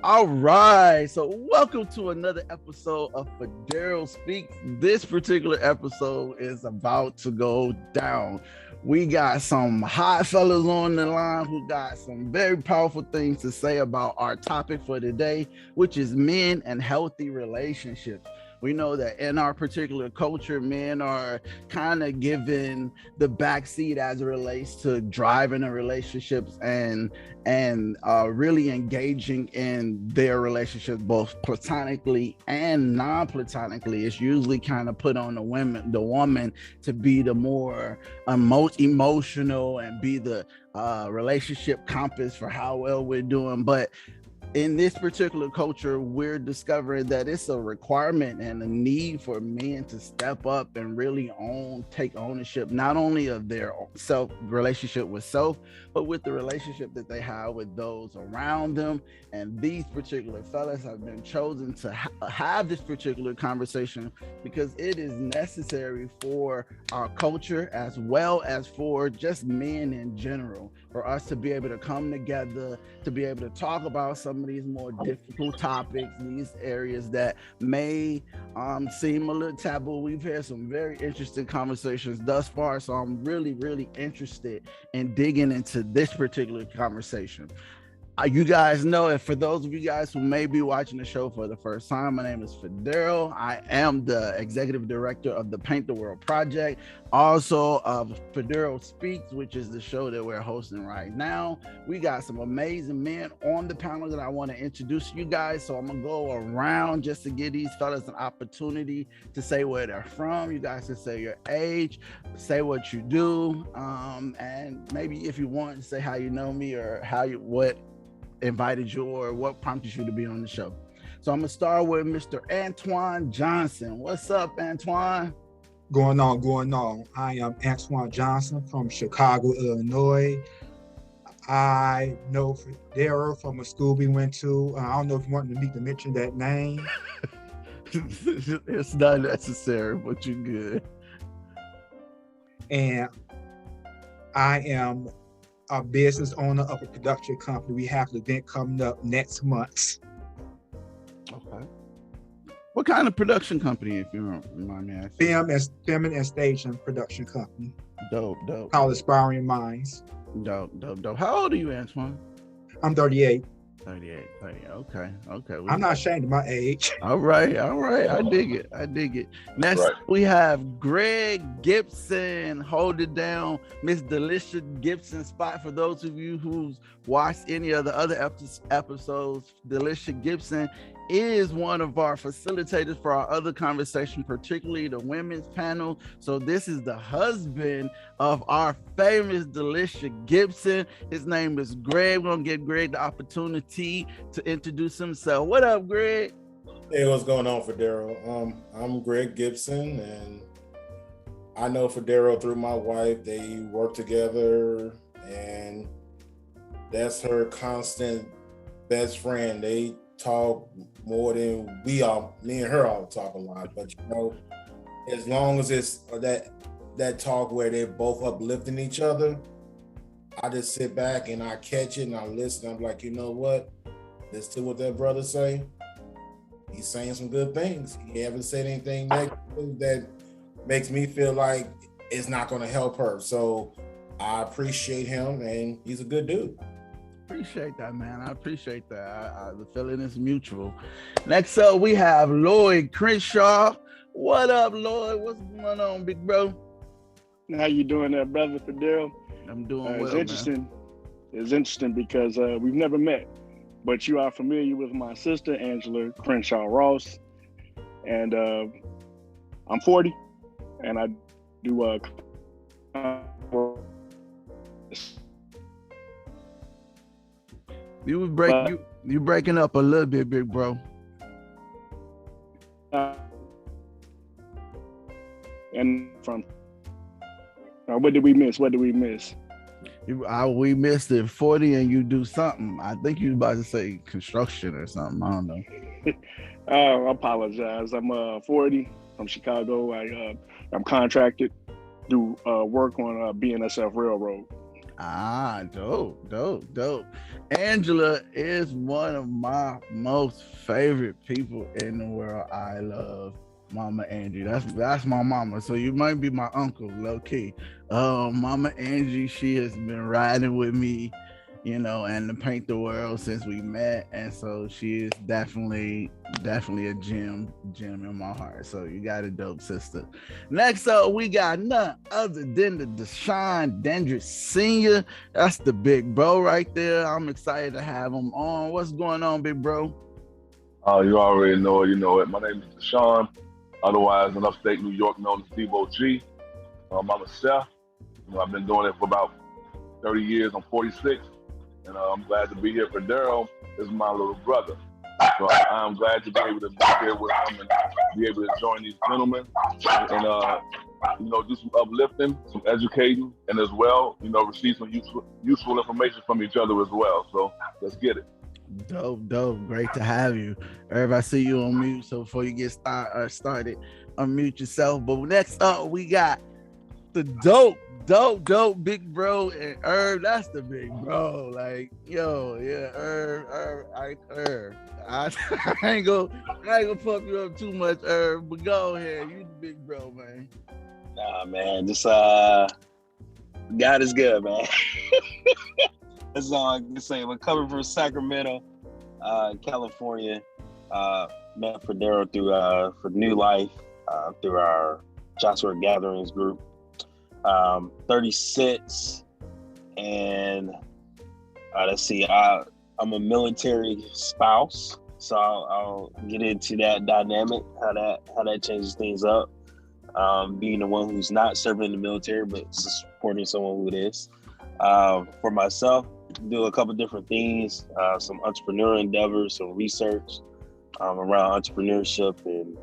All right, so welcome to another episode of Fidel Speaks. This particular episode is about to go down. We got some hot fellas on the line who got some very powerful things to say about our topic for today, which is men and healthy relationships. We know that in our particular culture, men are kind of given the backseat as it relates to driving the relationships and really engaging in their relationships, both platonically and non-platonically. It's usually kind of put on the woman to be the more emotional and be the relationship compass for how well we're doing. But in this particular culture, we're discovering that it's a requirement and a need for men to step up and really take ownership, not only of their relationship with self, but with the relationship that they have with those around them. And these particular fellas have been chosen to have this particular conversation because it is necessary for our culture as well as for just men in general, for us to be able to come together, to be able to talk about some of these more difficult topics, these areas that may seem a little taboo. We've had some very interesting conversations thus far, so I'm really, really interested in digging into this particular conversation. You guys know, and for those of you guys who may be watching the show for the first time, my name is Fidel. I am the executive director of the Paint the World Project, also of Fidel Speaks, which is the show that we're hosting right now. We got some amazing men on the panel that I want to introduce you guys. So I'm gonna go around just to give these fellas an opportunity to say where they're from. You guys can say your age, say what you do, and maybe if you want, say how you know me or what invited you or what prompted you to be on the show. So I'm gonna start with Mr. Antwan Johnson. What's up, Antoine? Going on. I am Antoine Johnson from Chicago, Illinois. I know Fidel from a school we went to. I don't know if you want me to mention that name. It's not necessary, but you're good. And I am a business owner of a production company. We have an event coming up next month. Okay. What kind of production company, if you don't mind me asking? Film and staging production company. Dope. Called Aspiring Minds. Dope. How old are you, Antoine? I'm 38. 38. Okay. I'm not ashamed of my age. All right. I dig it. Next, we have Greg Gibson. Hold it down. Miss Delicious Gibson spot. For those of you who's watched any of the other episodes, Delicious Gibson is one of our facilitators for our other conversation, particularly the women's panel. So this is the husband of our famous Delicious Gibson. His name is Greg. We're gonna give Greg the opportunity to introduce himself. What up, Greg? Hey, what's going on, Fidel? I'm Greg Gibson, and I know Fidel through my wife. They work together, and that's her constant best friend. They talk more than me and her all talk a lot, but as long as it's that talk where they're both uplifting each other, I just sit back and I catch it and I listen. I'm like, you know what? Listen to what that brother say. He's saying some good things. He haven't said anything negative that makes me feel like it's not going to help her. So I appreciate him, and he's a good dude. Appreciate that, man. I appreciate that. The feeling is mutual. Next up, we have Lloyd Crenshaw. What up, Lloyd? What's going on, big bro? How you doing there, brother Fidel? I'm doing well, It's interesting. Man. It's interesting because we've never met, but you are familiar with my sister, Angela Crenshaw Ross. And I'm 40, and I do You breaking up a little bit, big bro. And from what did we miss? We missed it. 40 and you do something. I think you about to say construction or something. I don't know. I apologize. I'm 40 from Chicago. I'm contracted do work on BNSF Railroad. Ah, dope. Angela is one of my most favorite people in the world. I love Mama Angie. That's my mama. So you might be my uncle, low key. Mama Angie, she has been riding with me, and to paint the world since we met. And so she is definitely a gem in my heart. So you got a dope sister. Next up, we got none other than the Deshon Dandridge Sr. That's the big bro right there. I'm excited to have him on. What's going on, big bro? You already know it. You know it. My name is Deshon, otherwise in upstate New York known as Debo G. I'm a chef. I've been doing it for about 30 years. I'm 46. And I'm glad to be here. For Daryl is my little brother. So I'm glad to be able to be here with him and be able to join these gentlemen and, do some uplifting, some educating, and as well, receive some useful information from each other as well. So let's get it. Dope. Great to have you. Irv, I see you on mute. So before you get started, unmute yourself. But next up, we got the dope big bro and Irv. That's the big bro. Like, Irv. I ain't gonna pump you up too much, Irv, but go ahead. You the big bro, man. Nah, man. Just God is good, man. That's all I can say. We're coming from Sacramento, California. Met Federo through for New Life through our Joshua Gatherings group. 36, and let's see. I'm a military spouse, so I'll get into that dynamic, how that changes things up. Being the one who's not serving in the military, but supporting someone who it is. For myself, do a couple different things, some entrepreneurial endeavors, some research around entrepreneurship, and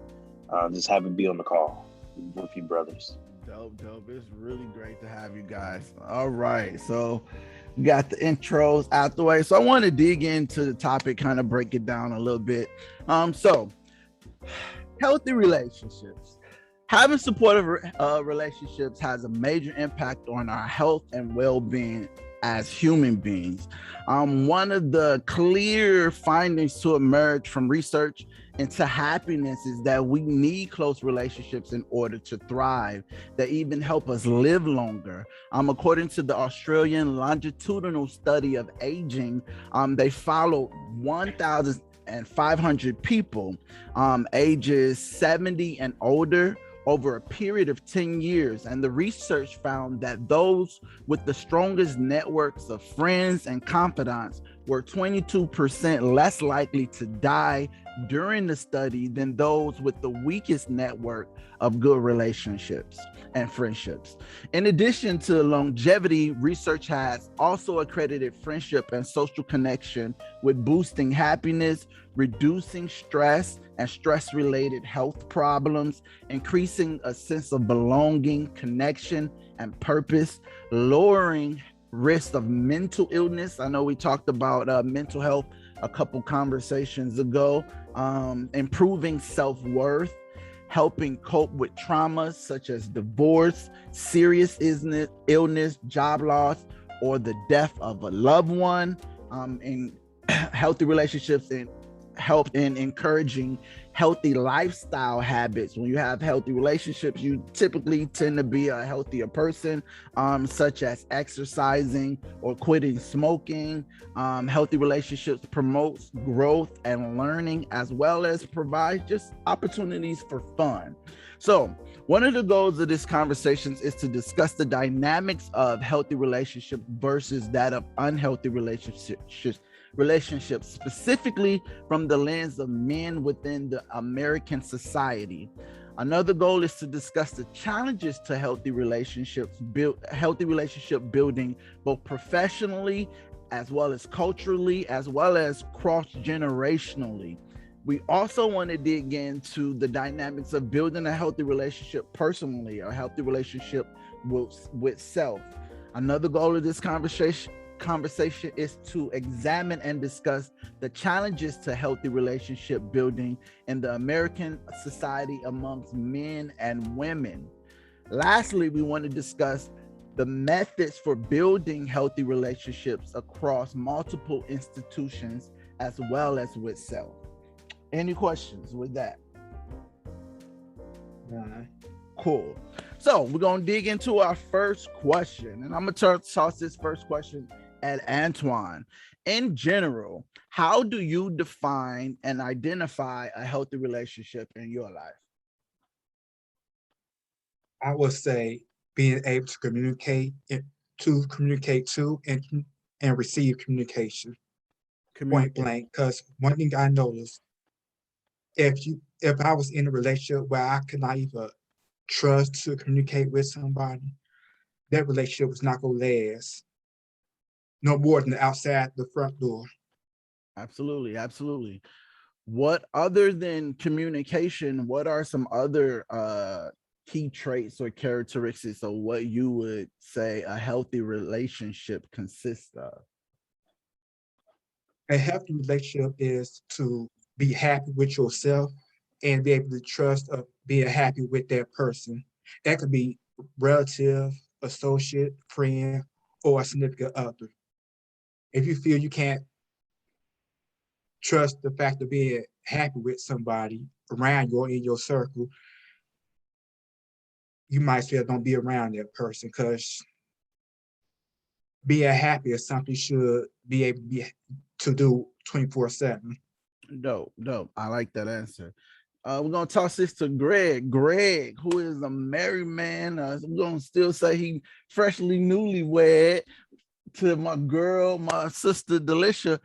just happy to be on the call with you brothers. Dope. It's really great to have you guys. All right, so we got the intros out the way. So I want to dig into the topic, kind of break it down a little bit. So healthy relationships. Having supportive relationships has a major impact on our health and well-being as human beings. One of the clear findings to emerge from research into happiness is that we need close relationships in order to thrive, that even help us live longer. According to the Australian longitudinal study of aging, they followed 1,500 people ages 70 and older over a period of 10 years. And the research found that those with the strongest networks of friends and confidants were 22% less likely to die during the study than those with the weakest network of good relationships and friendships. In addition to longevity, research has also accredited friendship and social connection with boosting happiness, reducing stress and stress-related health problems, increasing a sense of belonging, connection, and purpose, lowering risk of mental illness. I know we talked about mental health a couple conversations ago, improving self-worth, helping cope with traumas such as divorce, serious illness, job loss, or the death of a loved one, in healthy relationships, and help in encouraging healthy lifestyle habits. When you have healthy relationships, you typically tend to be a healthier person, such as exercising or quitting smoking. Healthy relationships promotes growth and learning, as well as provide just opportunities for fun. So one of the goals of this conversation is to discuss the dynamics of healthy relationship versus that of unhealthy relationships, specifically from the lens of men within the American society. Another goal is to discuss the challenges to healthy relationship building, both professionally as well as culturally, as well as cross-generationally. We also want to dig into the dynamics of building a healthy relationship personally, a healthy relationship with self. Another goal of this conversation is to examine and discuss the challenges to healthy relationship building in the American society amongst men and women. Lastly, we want to discuss the methods for building healthy relationships across multiple institutions as well as with self. Any questions with that? Cool. So we're going to dig into our first question, and I'm going to toss this first question at Antoine. In general, how do you define and identify a healthy relationship in your life? I would say being able to communicate to and receive communication. Point blank. Because one thing I noticed, if I was in a relationship where I could not even trust to communicate with somebody, that relationship was not gonna last no more than outside the front door. Absolutely, absolutely. What other than communication, what are some other key traits or characteristics of what you would say a healthy relationship consists of? A healthy relationship is to be happy with yourself and be able to trust of being happy with that person. That could be relative, associate, friend, or a significant other. If you feel you can't trust the fact of being happy with somebody around you or in your circle, you might as well don't be around that person, because being happy is something you should be able to do 24/7. Dope. I like that answer. We're gonna toss this to Greg. Greg, who is a married man, we're gonna still say he freshly newlywed to my girl, my sister Delisha.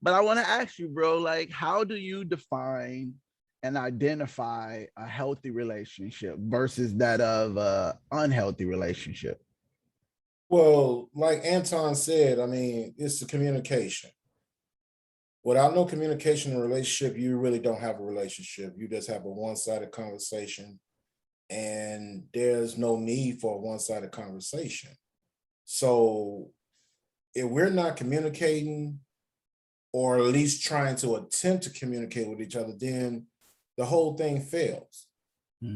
But I want to ask you, bro, like, how do you define and identify a healthy relationship versus that of unhealthy relationship? Well, like Anton said, I mean, it's the communication. Without no communication in a relationship, you really don't have a relationship. You just have a one-sided conversation, and there's no need for a one-sided conversation. So if we're not communicating, or at least trying to attempt to communicate with each other, then the whole thing fails.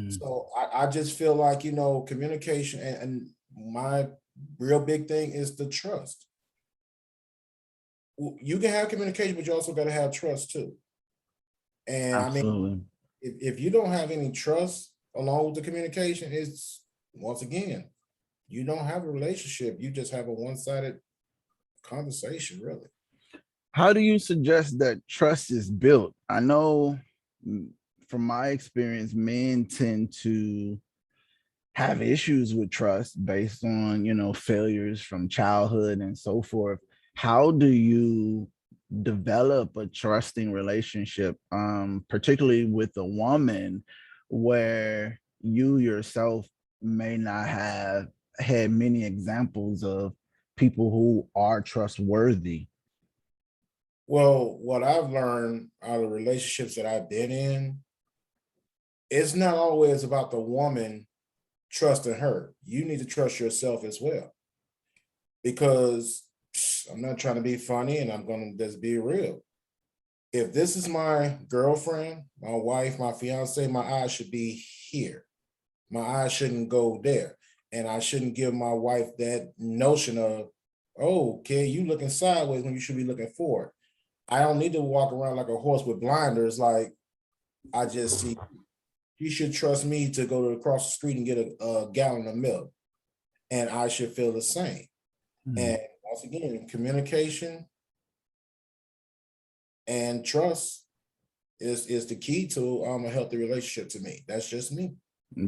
So I just feel like, communication, and my real big thing is the trust. You can have communication, but you also got to have trust too. And Absolutely. I mean, if you don't have any trust along with the communication, it's, once again, you don't have a relationship. You just have a one-sided conversation, really. How do you suggest that trust is built? I know from my experience, men tend to have issues with trust based on, failures from childhood and so forth. How do you develop a trusting relationship, particularly with a woman where you yourself may not have had many examples of people who are trustworthy? Well, what I've learned out of relationships that I've been in, it's not always about the woman trusting her. You need to trust yourself as well. Because I'm not trying to be funny, and I'm going to just be real. If this is my girlfriend, my wife, my fiance, my eyes should be here. My eyes shouldn't go there. And I shouldn't give my wife that notion of, oh, okay, you looking sideways when you should be looking forward. I don't need to walk around like a horse with blinders. Like, I just see, you should trust me to go across the street and get a gallon of milk. And I should feel the same. And once again, communication and trust is the key to a healthy relationship to me. That's just me.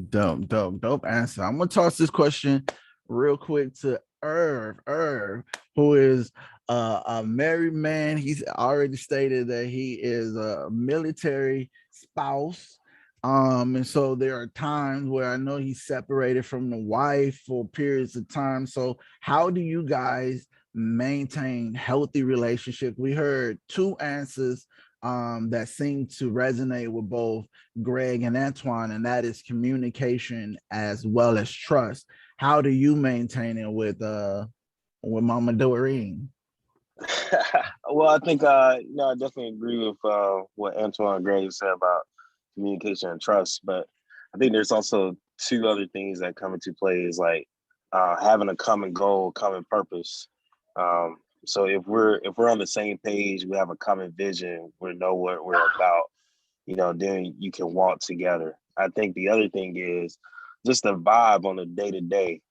Dope answer. I'm gonna toss this question real quick to Irv, who is a married man. He's already stated that he is a military spouse. And so there are times where I know he's separated from the wife for periods of time. So how do you guys maintain healthy relationship? We heard two answers that seem to resonate with both Greg and Antoine, and that is communication as well as trust. How do you maintain it with Mama Doreen? Well, I think I definitely agree with what Antoine and Greg said about communication and trust, but I think there's also two other things that come into play is like having a common goal, common purpose. So if we're on the same page, we have a common vision, we know what we're about, then you can walk together. I think the other thing is just the vibe on the day to day,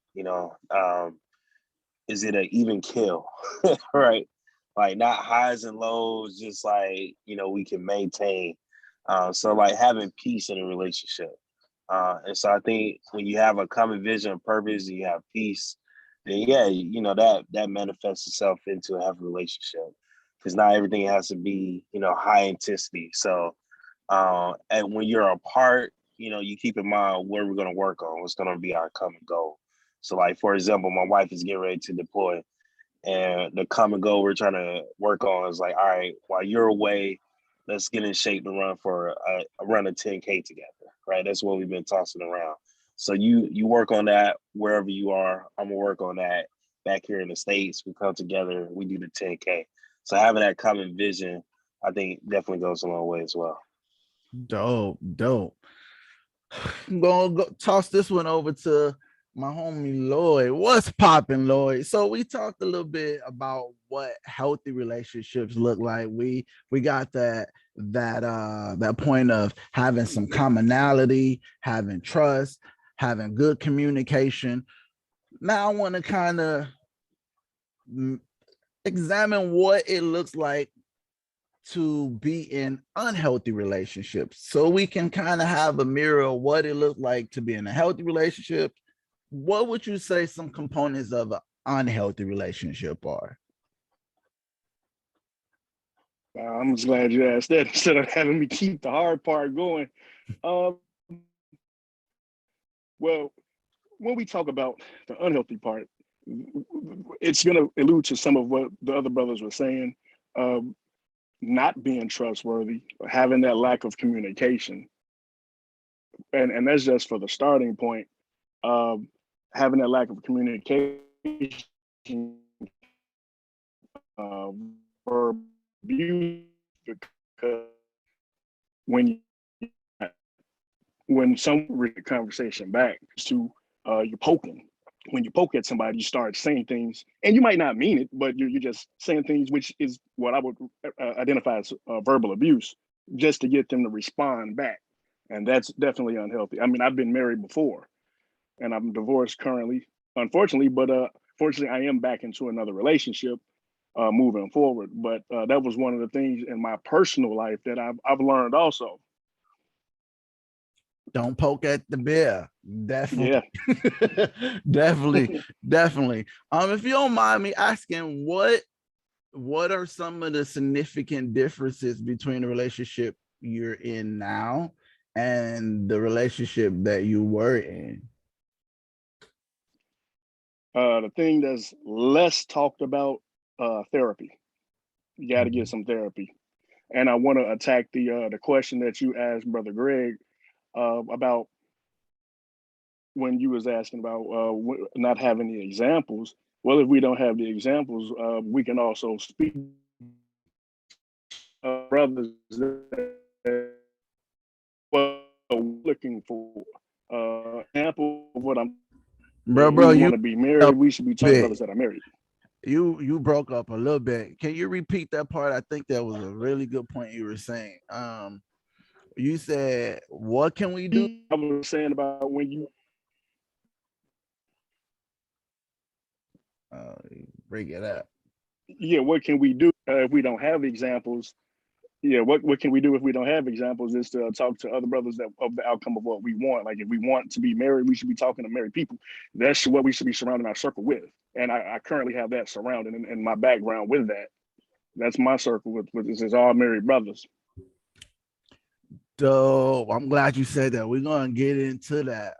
is it an even kill, right? Like not highs and lows, just like, we can maintain. So like having peace in a relationship. And so I think when you have a common vision and purpose, and you have peace, then yeah, that manifests itself into a healthy relationship. Because not everything has to be, high intensity. So and when you're apart, you keep in mind what we're going to work on, what's going to be our common goal. So like, for example, my wife is getting ready to deploy, and the common goal we're trying to work on is like, all right, while you're away, let's get in shape to run for a run of 10K together, right? That's what we've been tossing around. So you work on that wherever you are. I'm gonna work on that back here in the States. We come together, we do the 10K. So having that common vision, I think definitely goes a long way as well. Dope. I'm gonna toss this one over to my homie Lloyd. What's popping, Lloyd? So we talked a little bit about what healthy relationships look like. We got that point of having some commonality, having trust, having good communication. Now I want to kind of examine what it looks like to be in unhealthy relationships, so we can kind of have a mirror of what it looks like to be in a healthy relationship. What would you say some components of an unhealthy relationship are? I'm just glad you asked that instead of having me keep the hard part going. Well, when we talk about the unhealthy part, it's going to allude to some of what the other brothers were saying. Not being trustworthy, having that lack of communication. And that's just for the starting point. Having that lack of communication, verb abuse, because when some read the conversation back to you're poking. When you poke at somebody, you start saying things, and you might not mean it, but you're just saying things, which is what I would identify as verbal abuse, just to get them to respond back. And that's definitely unhealthy. I mean, I've been married before, and I'm divorced currently, unfortunately, but fortunately, I am back into another relationship moving forward. But that was one of the things in my personal life that I've learned also. Don't poke at the bear. Definitely. Yeah. definitely. If you don't mind me asking, what are some of the significant differences between the relationship you're in now and the relationship that you were in? The thing that's less talked about, therapy. You got to get some therapy. And I want to attack the question that you asked, Brother Greg, about when you was asking about not having the examples. Well, if we don't have the examples, we can also speak brothers that looking for example of what I'm. Bro, you want to be married. We should be talking brothers that are married. You broke up a little bit. Can you repeat that part? I think that was a really good point you were saying. You said, what can we do? I was saying about when you break it up. Yeah, what can we do if we don't have examples? Yeah, what can we do if we don't have examples? Is to talk to other brothers of the outcome of what we want. Like if we want to be married, we should be talking to married people. That's what we should be surrounding our circle with. And I currently have that surrounded in my background with that. That's my circle with this is all married brothers. So I'm glad you said that. We're gonna get into that.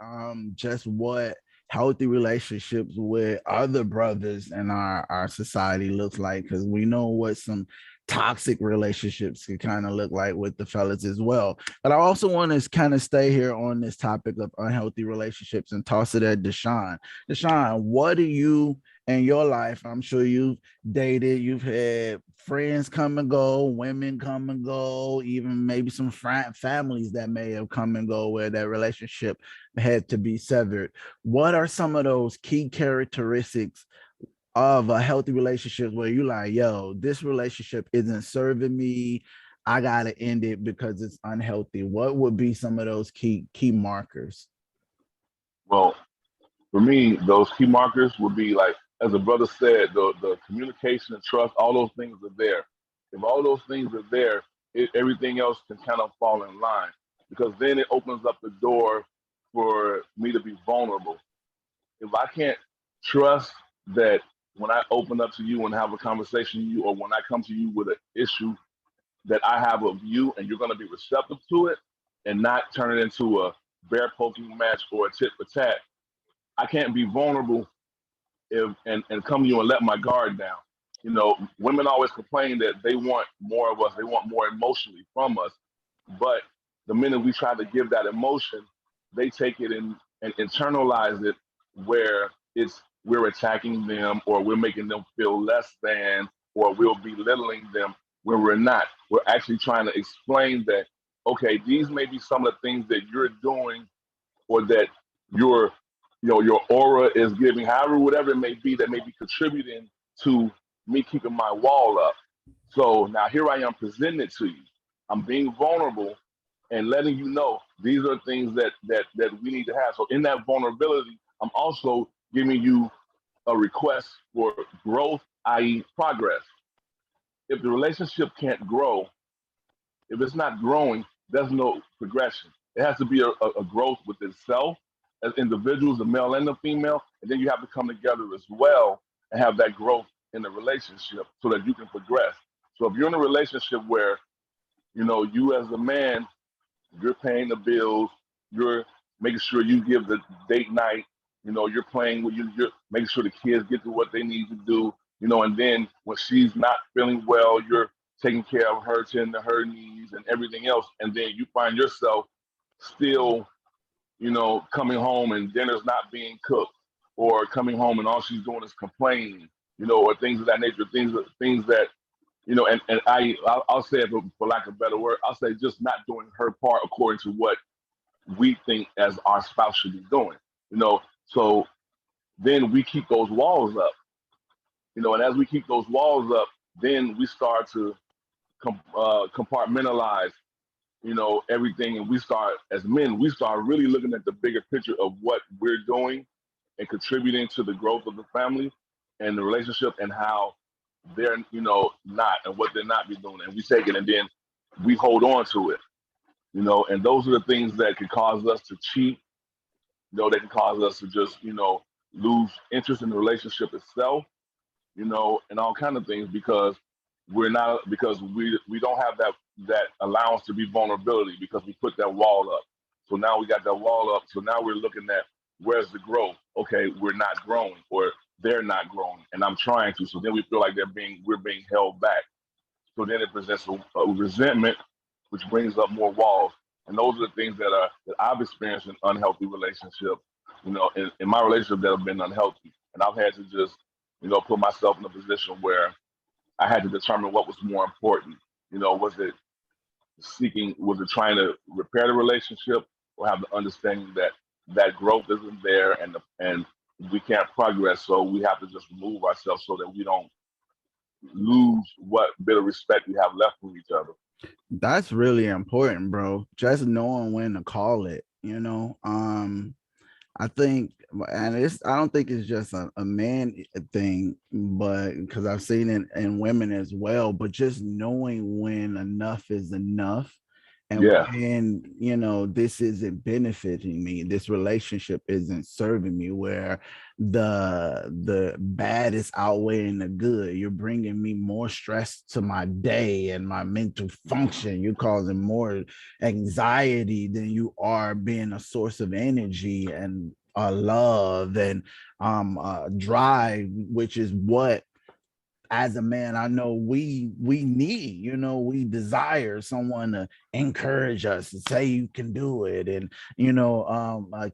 Just what healthy relationships with other brothers in our society looks like, because we know what some toxic relationships can kind of look like with the fellas as well. But I also want to kind of stay here on this topic of unhealthy relationships and toss it at Deshon. Deshon, what do you in your life, I'm sure you've dated, you've had friends come and go, women come and go, even maybe some families that may have come and go where that relationship had to be severed. What are some of those key characteristics of a healthy relationship where you like, yo, this relationship isn't serving me, I gotta end it because it's unhealthy? What would be some of those key markers? Well, for me, those key markers would be like, as a brother said, the communication and trust, all those things are there. If all those things are there, everything else can kind of fall in line, because then it opens up the door for me to be vulnerable. If I can't trust that when I open up to you and have a conversation with you, or when I come to you with an issue that I have of you, and you're going to be receptive to it and not turn it into a bear poking match or a tit for tat, I can't be vulnerable and come to you and let my guard down. You know, women always complain that they want more of us, they want more emotionally from us. But the minute we try to give that emotion, they take it and internalize it, where we're attacking them, or we're making them feel less than, or we're belittling them, where we're not. We're actually trying to explain that, okay, these may be some of the things that you're doing, or that your aura is giving, however, whatever it may be, that may be contributing to me keeping my wall up. So now here I am presenting it to you. I'm being vulnerable and letting you know these are things that we need to have. So in that vulnerability, I'm also giving you a request for growth, i.e. progress. If the relationship can't grow, if it's not growing, there's no progression. It has to be a growth with itself as individuals, the male and the female, and then you have to come together as well and have that growth in the relationship so that you can progress. So if you're in a relationship where, you as a man, you're paying the bills, you're making sure you give the date night, you're playing with you're making sure the kids get to what they need to do, and then when she's not feeling well, you're taking care of her, tending to her needs and everything else. And then you find yourself still, coming home and dinner's not being cooked, or coming home and all she's doing is complaining, or things of that nature, things that, and I'll say it for lack of a better word, I'll say just not doing her part according to what we think as our spouse should be doing, So then we keep those walls up, and as we keep those walls up, then we start to compartmentalize, everything. And as men, we start really looking at the bigger picture of what we're doing and contributing to the growth of the family and the relationship, and how they're, not, and what they're not be doing. And we take it and then we hold on to it, and those are the things that can cause us to cheat, they can cause us to just, lose interest in the relationship itself, and all kind of things, because we don't have that allowance to be vulnerability, because we put that wall up. So now we got that wall up. So now we're looking at, where's the growth? Okay, we're not growing, or they're not growing, and I'm trying to. So then we feel like we're being held back. So then it presents a resentment, which brings up more walls. And those are the things that I've experienced in unhealthy relationships, in my relationship that have been unhealthy. And I've had to just, put myself in a position where I had to determine what was more important. Was it trying to repair the relationship, or have the understanding that growth isn't there, and we can't progress, so we have to just remove ourselves so that we don't lose what bit of respect we have left for each other. That's really important, bro. Just knowing when to call it, I think, and I don't think it's just a man thing, but because I've seen it in women as well, but just knowing when enough is enough. And when, this isn't benefiting me, this relationship isn't serving me, where the bad is outweighing the good. You're bringing me more stress to my day and my mental function. You're causing more anxiety than you are being a source of energy and love and drive, which is what as a man, I know we need, we desire someone to encourage us and say you can do it, and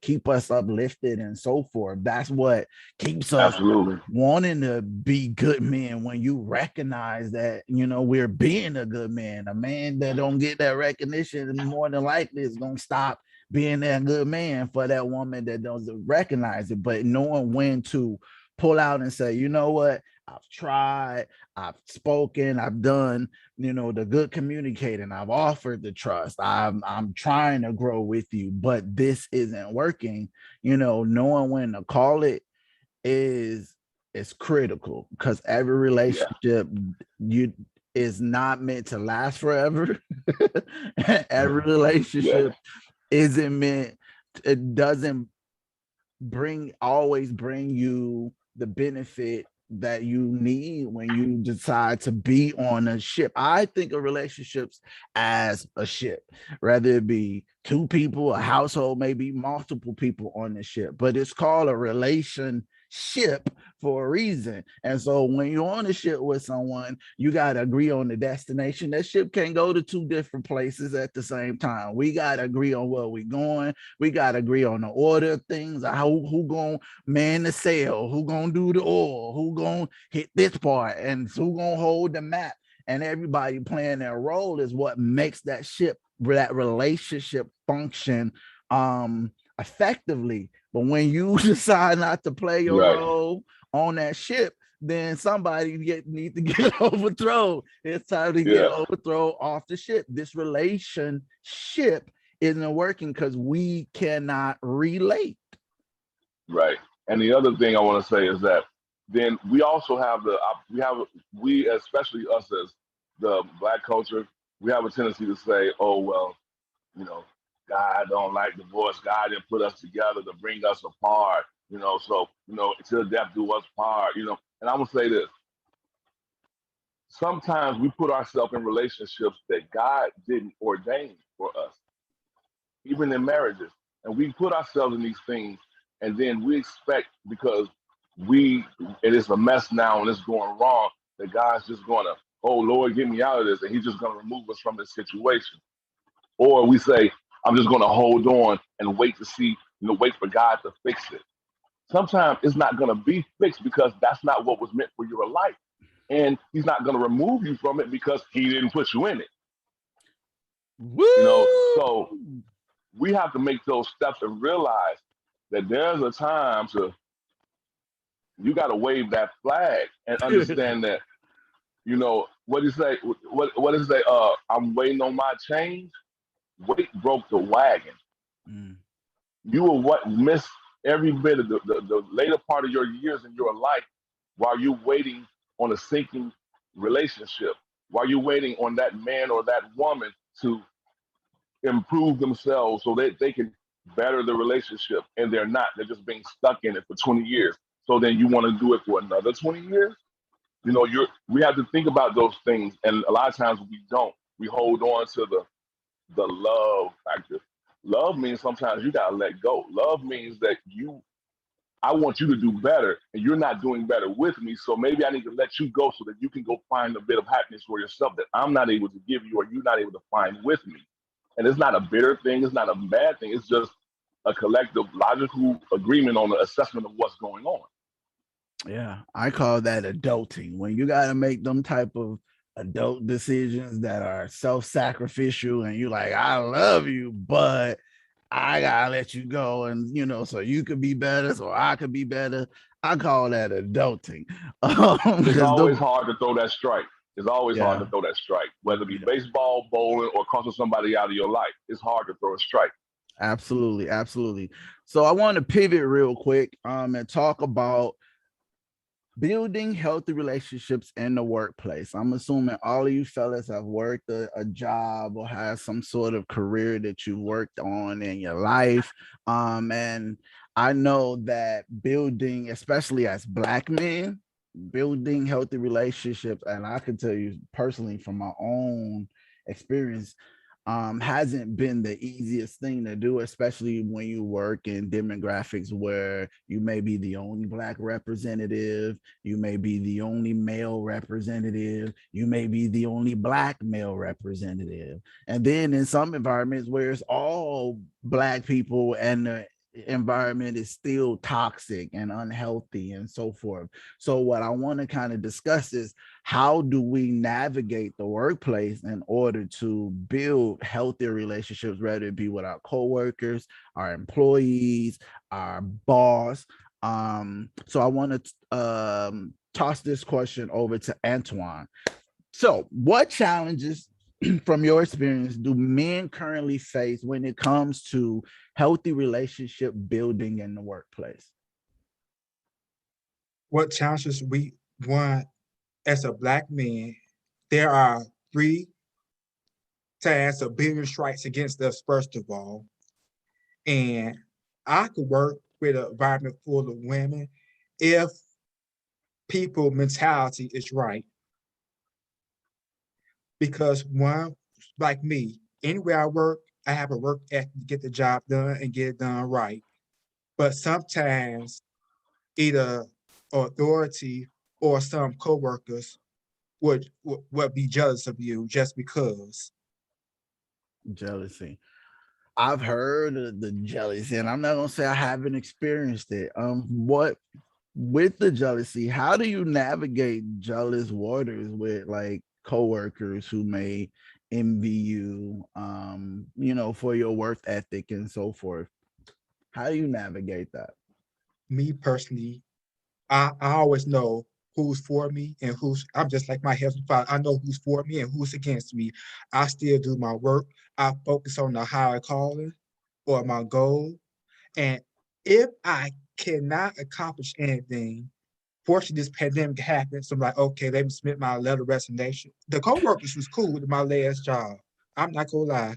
keep us uplifted and so forth. That's what keeps us Absolutely. wanting to be good men. When you recognize that, we're being a good man. A man that don't get that recognition, more than likely is gonna stop being that good man for that woman that doesn't recognize it. But knowing when to pull out and say, you know what, I've tried, I've spoken, I've done, the good communicating, I've offered the trust, I'm trying to grow with you, but this isn't working. Knowing when to call it is critical, because every relationship is not meant to last forever. Every relationship isn't meant, it doesn't always bring you the benefit that you need when you decide to be on a ship. I think of relationships as a ship, whether it be two people, a household, maybe multiple people on the ship, but it's called a relationship for a reason. And so when you're on a ship with someone, you got to agree on the destination. That ship can't go to two different places at the same time. We got to agree on where we're going. We got to agree on the order of things, who gonna man the sail, who gonna do the oil, who gonna hit this part, and who gonna hold the map. And everybody playing their role is what makes that ship, that relationship function effectively. But when you decide not to play your role on that ship, then somebody needs to get overthrown. It's time to get overthrown off the ship. This relationship isn't working because we cannot relate. Right. And the other thing I want to say is that then we also have we especially us as the Black culture, we have a tendency to say, oh, well, God don't like divorce. God didn't put us together to bring us apart, so, until death do us part, And I'm going to say this. Sometimes we put ourselves in relationships that God didn't ordain for us, even in marriages. And we put ourselves in these things, and then we expect, because it is a mess now and it's going wrong, that God's just going to, oh, Lord, get me out of this, and he's just going to remove us from this situation. Or we say, I'm just going to hold on and wait to see, wait for God to fix it. Sometimes it's not going to be fixed because that's not what was meant for your life. And he's not going to remove you from it because he didn't put you in it. Woo! So we have to make those steps and realize that there's a time you got to wave that flag and understand that, what do you say? What does it say? I'm waiting on my change. Weight broke the wagon. You will miss every bit of the later part of your years in your life while you're waiting on a sinking relationship, while you're waiting on that man or that woman to improve themselves so that they can better the relationship, and they're not. They're just being stuck in it for 20 years. So then you want to do it for another 20 years? We have to think about those things, and a lot of times we don't. We hold on to the love factor. Love means sometimes you gotta let go. Love means that I want you to do better, and you're not doing better with me. So maybe I need to let you go so that you can go find a bit of happiness for yourself that I'm not able to give you, or you're not able to find with me. And it's not a bitter thing. It's not a bad thing. It's just a collective, logical agreement on the assessment of what's going on. Yeah, I call that adulting. When you got to make them type of adult decisions that are self-sacrificial, and you're like, I love you, but I gotta let you go, and so you could be better, so I could be better. I call that adulting. It's always hard to throw that strike. It's always hard to throw that strike, whether it be baseball, bowling, or crossing somebody out of your life. It's hard to throw a strike. Absolutely. So I want to pivot real quick and talk about building healthy relationships in the workplace. I'm assuming all of you fellas have worked a job or have some sort of career that you worked on in your life. And I know that building, especially as Black men, building healthy relationships, and I can tell you personally from my own experience, hasn't been the easiest thing to do, especially when you work in demographics where you may be the only Black representative, you may be the only male representative, you may be the only Black male representative. And then in some environments where it's all Black people and the environment is still toxic and unhealthy and so forth. So what I want to kind of discuss is, how do we navigate the workplace in order to build healthier relationships, whether it be with our coworkers, our employees, our boss? So I want to toss this question over to Antoine. So what challenges from your experience do men currently face when it comes to healthy relationship building in the workplace? What challenges we want as a Black man? There are 3 tasks or billion strikes against us, first of all. And I could work with an environment full of women if people mentality is right. Because one, like me, anywhere I work, I have a work ethic to get the job done and get it done right. But sometimes either authority or some coworkers would be jealous of you just because. Jealousy. I've heard of the jealousy, and I'm not gonna say I haven't experienced it. What with the jealousy, how do you navigate jealous waters with like coworkers who may envy you, for your work ethic and so forth? How do you navigate that? Me personally, I always know who's for me and I'm just like my Heavenly Father. I know who's for me and who's against me. I still do my work. I focus on the higher calling or my goal. And if I cannot accomplish anything, fortunately, this pandemic happened. So I'm like, okay, let me submit my letter of resignation. The coworkers was cool with my last job. I'm not gonna lie.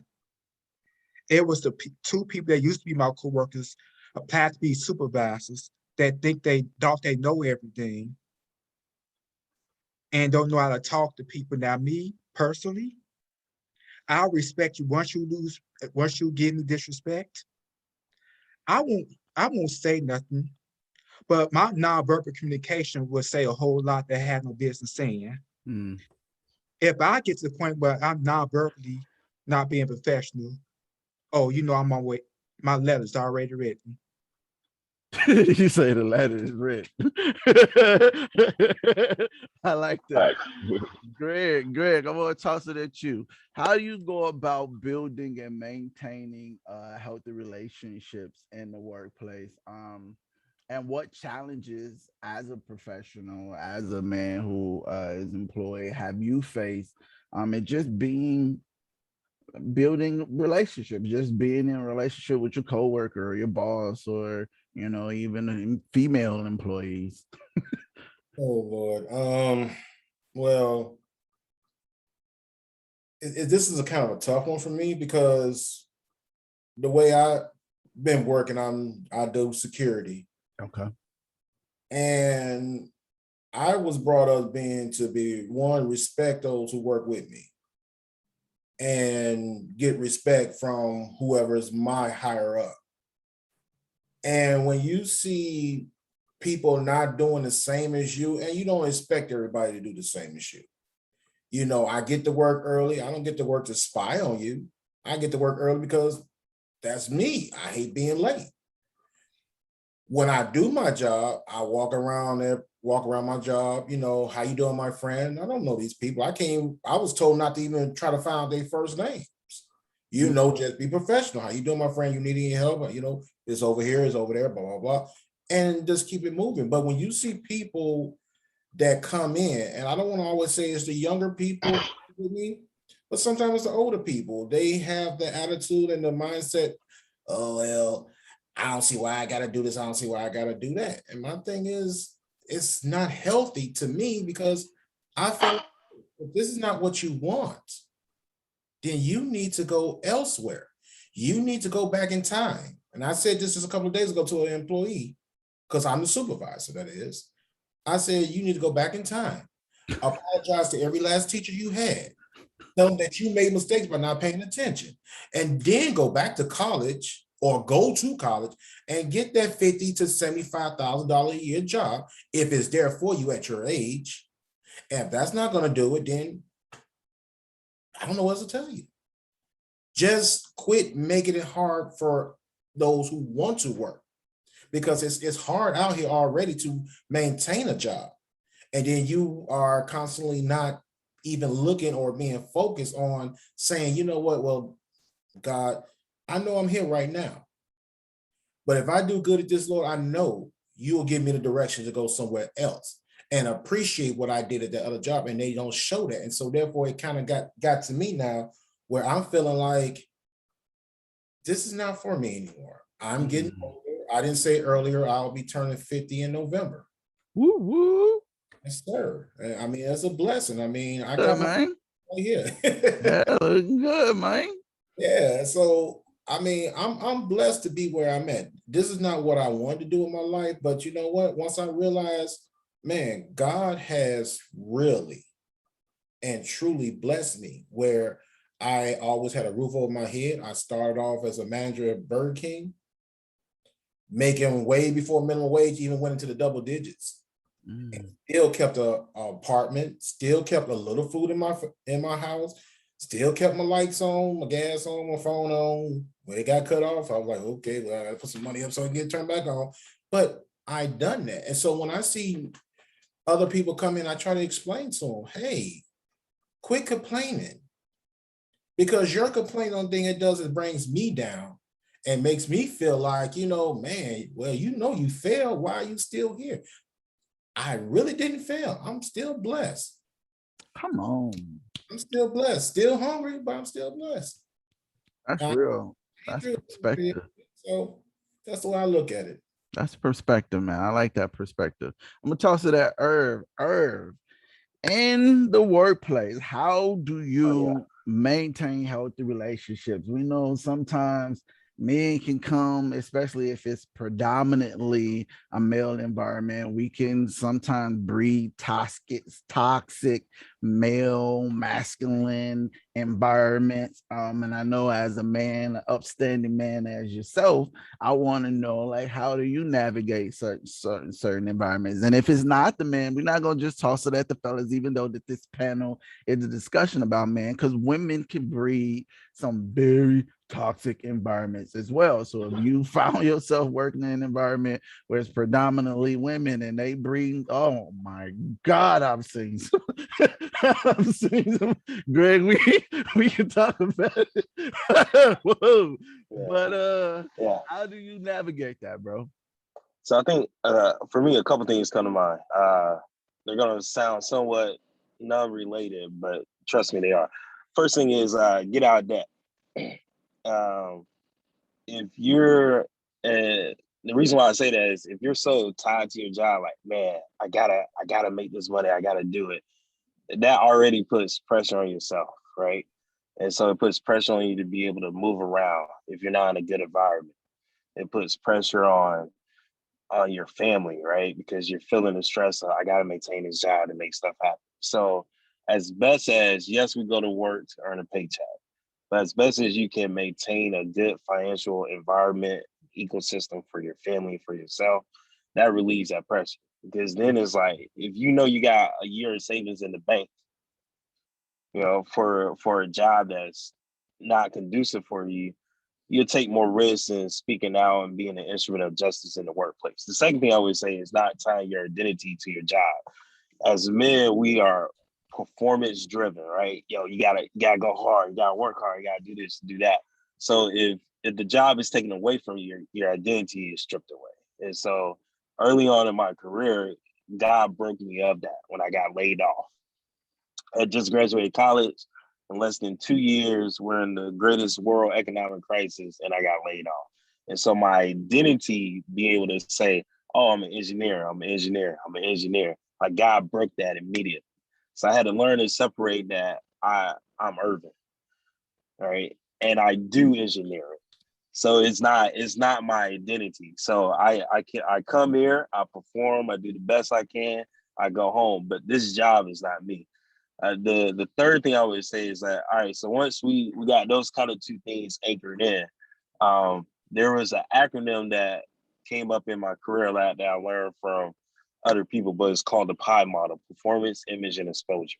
It was the 2 people that used to be my coworkers applied to be supervisors that think they thought they know everything and don't know how to talk to people. Now, me personally, I'll respect you once you give me disrespect. I won't say nothing, but my nonverbal communication will say a whole lot that I have no business saying. Mm. If I get to the point where I'm nonverbally not being professional, oh, I'm on my way. My letter's already written. You say the letter is written. I like that. Greg, I'm gonna toss it at you. How do you go about building and maintaining healthy relationships in the workplace? And what challenges as a professional, as a man who is employed, have you faced? And just building relationships, just being in a relationship with your coworker or your boss, or even female employees. Oh Lord. Well, this is a kind of a tough one for me because the way I've been working, I do security. Okay. And I was brought up to be one, respect those who work with me and get respect from whoever's my higher up. And when you see people not doing the same as you, and you don't expect everybody to do the same as you. I get to work early. I don't get to work to spy on you. I get to work early because that's me. I hate being late. When I do my job, I walk around my job, how you doing, my friend? I don't know these people. I was told not to even try to find out their first names. Just be professional. How you doing, my friend? You need any help? It's over here, it's over there, blah, blah, blah. And just keep it moving. But when you see people that come in, and I don't want to always say it's the younger people with me, but sometimes it's the older people. They have the attitude and the mindset, oh, well, I don't see why I got to do this. I don't see why I got to do that. And my thing is, it's not healthy to me because I feel if this is not what you want, then you need to go elsewhere. You need to go back in time. And I said this just a couple of days ago to an employee, because I'm the supervisor, that is. I said, you need to go back in time. Apologize to every last teacher you had. Tell them that you made mistakes by not paying attention. And then go back to college or go to college and get that $50,000 to $75,000 a year job if it's there for you at your age. And if that's not going to do it, then I don't know what to tell you. Just quit making it hard for those who want to work, because it's hard out here already to maintain a job. And then you are constantly not even looking or being focused on saying, you know what, well, God, I know I'm here right now, but if I do good at this, Lord, I know you will give me the direction to go somewhere else and appreciate what I did at that other job. And they don't show that. And so therefore it kind of got to me now where I'm feeling like this is not for me anymore. I'm getting older. I didn't say earlier, I'll be turning 50 in November. Woo woo. Yes, sir. I mean, it's a blessing. I mean, I Good, got man. right here. Yeah, looking good, man. Yeah. So I mean, I'm blessed to be where I'm at. This is not what I wanted to do in my life, but you know what? Once I realized, man, God has really and truly blessed me where I always had a roof over my head. I started off as a manager at Burger King, making way before minimum wage even went into the double digits. And still kept a apartment, still kept a little food in my house, still kept my lights on, my gas on, my phone on. When it got cut off, I was like, okay, well, I gotta put some money up so I can get turned back on. But I done that. And so when I see other people come in, I try to explain to them, hey, quit complaining. Because your complaint on thing it does is brings me down and makes me feel like, you know, man, well, you know you failed. Why are you still here? I really didn't fail. I'm still blessed. Come on. I'm still blessed. Still hungry, but I'm still blessed. That's real. That's perspective. So that's the way I look at it. That's perspective, man. I like that perspective. I'm gonna toss it at Irv. In the workplace, how do you maintain healthy relationships? We know sometimes men can come, especially if it's predominantly a male environment, we can sometimes breed toxic male masculine environments. And I know as a man, an upstanding man as yourself, I want to know, like, how do you navigate certain environments? And if it's not the man, we're not gonna just toss it at the fellas, even though that this panel is a discussion about men, because women can breed some very toxic environments as well. So if you found yourself working in an environment where it's predominantly women and they breed, oh my God, I've seen some, Greg, we can talk about it. Whoa. But how do you navigate that, bro? So I think for me, a couple things come to mind. They're gonna sound somewhat non-related, but trust me, they are. First thing is get out of debt. If you're the reason why I say that is if you're so tied to your job, like, man, I gotta make this money, I gotta do it, that already puts pressure on yourself, right? And so it puts pressure on you to be able to move around if you're not in a good environment. It puts pressure on your family, right? Because you're feeling the stress of, I gotta maintain this job to make stuff happen. So as best as, yes, we go to work to earn a paycheck, but as best as you can maintain a good financial environment, ecosystem for your family, for yourself, that relieves that pressure. Because then it's like, if you know you got a year of savings in the bank, you know, for a job that's not conducive for you, you'll take more risks in speaking out and being an instrument of justice in the workplace. The second thing I would say is not tying your identity to your job. As men, we are performance driven, right? You gotta go hard, you gotta work hard, you gotta do this, do that. So if the job is taken away from you, your identity is stripped away. And so early on in my career, God broke me of that when I got laid off. I just graduated college. In less than 2 years, we're in the greatest world economic crisis, and I got laid off. And so my identity, being able to say, oh, I'm an engineer, like, God broke that immediately. So I had to learn to separate that I'm Ervin, right? And I do engineering. So it's not my identity. So I come here, I perform, I do the best I can, I go home, but this job is not me. The third thing I would say is that, all right, so once we got those kind of two things anchored in, there was an acronym that came up in my career that I learned from other people, but it's called the PI model: performance, image, and exposure.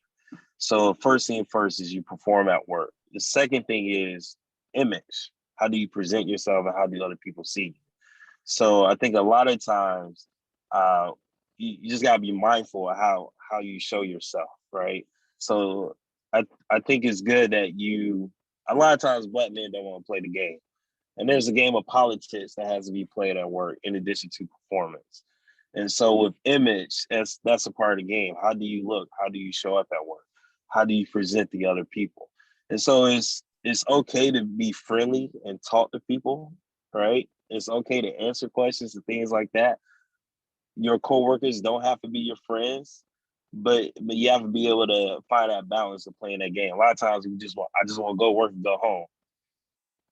So first thing first is you perform at work. The second thing is image. How do you present yourself and how do other people see you? So I think a lot of times you just gotta be mindful of how you show yourself, right? So I think it's good that a lot of times Black men don't want to play the game. And there's a game of politics that has to be played at work in addition to performance. And so with image, that's a part of the game. How do you look? How do you show up at work? How do you present the other people? And so it's okay to be friendly and talk to people, right? It's okay to answer questions and things like that. Your coworkers don't have to be your friends, but you have to be able to find that balance of playing that game. A lot of times I just want to go work and go home.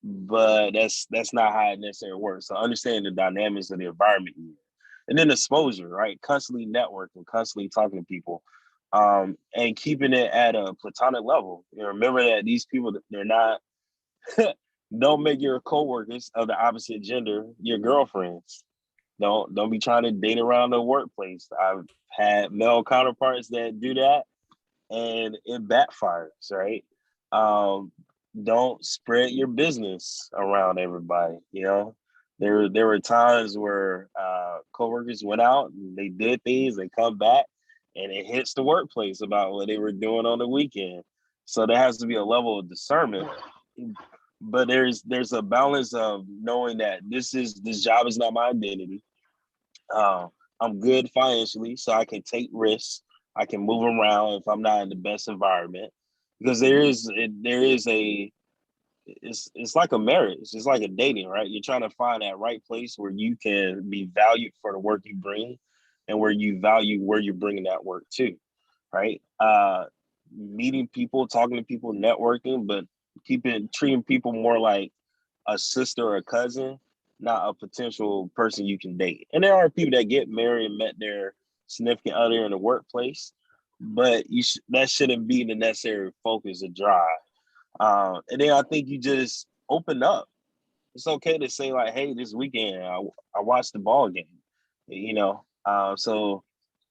But that's not how it necessarily works. So understanding the dynamics of the environment you're in. And then exposure, right? Constantly networking, constantly talking to people, and keeping it at a platonic level. You know, remember that these people, they're not, don't make your coworkers of the opposite gender your girlfriends. Don't be trying to date around the workplace. I've had male counterparts that do that, and it backfires, right? Don't spread your business around everybody. You know, there were times where coworkers went out and they did things, they come back, and it hits the workplace about what they were doing on the weekend. So there has to be a level of discernment. But there's a balance of knowing that this job is not my identity. I'm good financially, so I can take risks. I can move around if I'm not in the best environment, because it's like a marriage. It's like a dating, right? You're trying to find that right place where you can be valued for the work you bring, and where you value where you're bringing that work to, right? Meeting people, talking to people, networking, but treating people more like a sister or a cousin, not a potential person you can date. And there are people that get married and met their significant other in the workplace, but that shouldn't be the necessary focus or drive. And then I think you just open up. It's okay to say like, hey, this weekend I watched the ball game, you know? So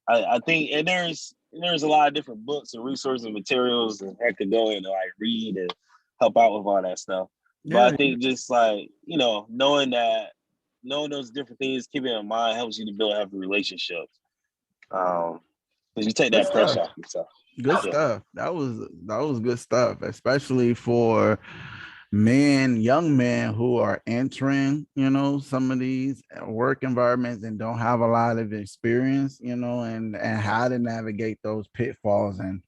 I think, and there's a lot of different books and resources and materials and I could go in and like read and help out with all that stuff. But I think just like, you know, knowing those different things, keeping in mind helps you to build healthy relationships. Because you take that pressure off yourself. Good stuff. That was good stuff, especially for young men who are entering, you know, some of these work environments and don't have a lot of experience, you know, and how to navigate those pitfalls. And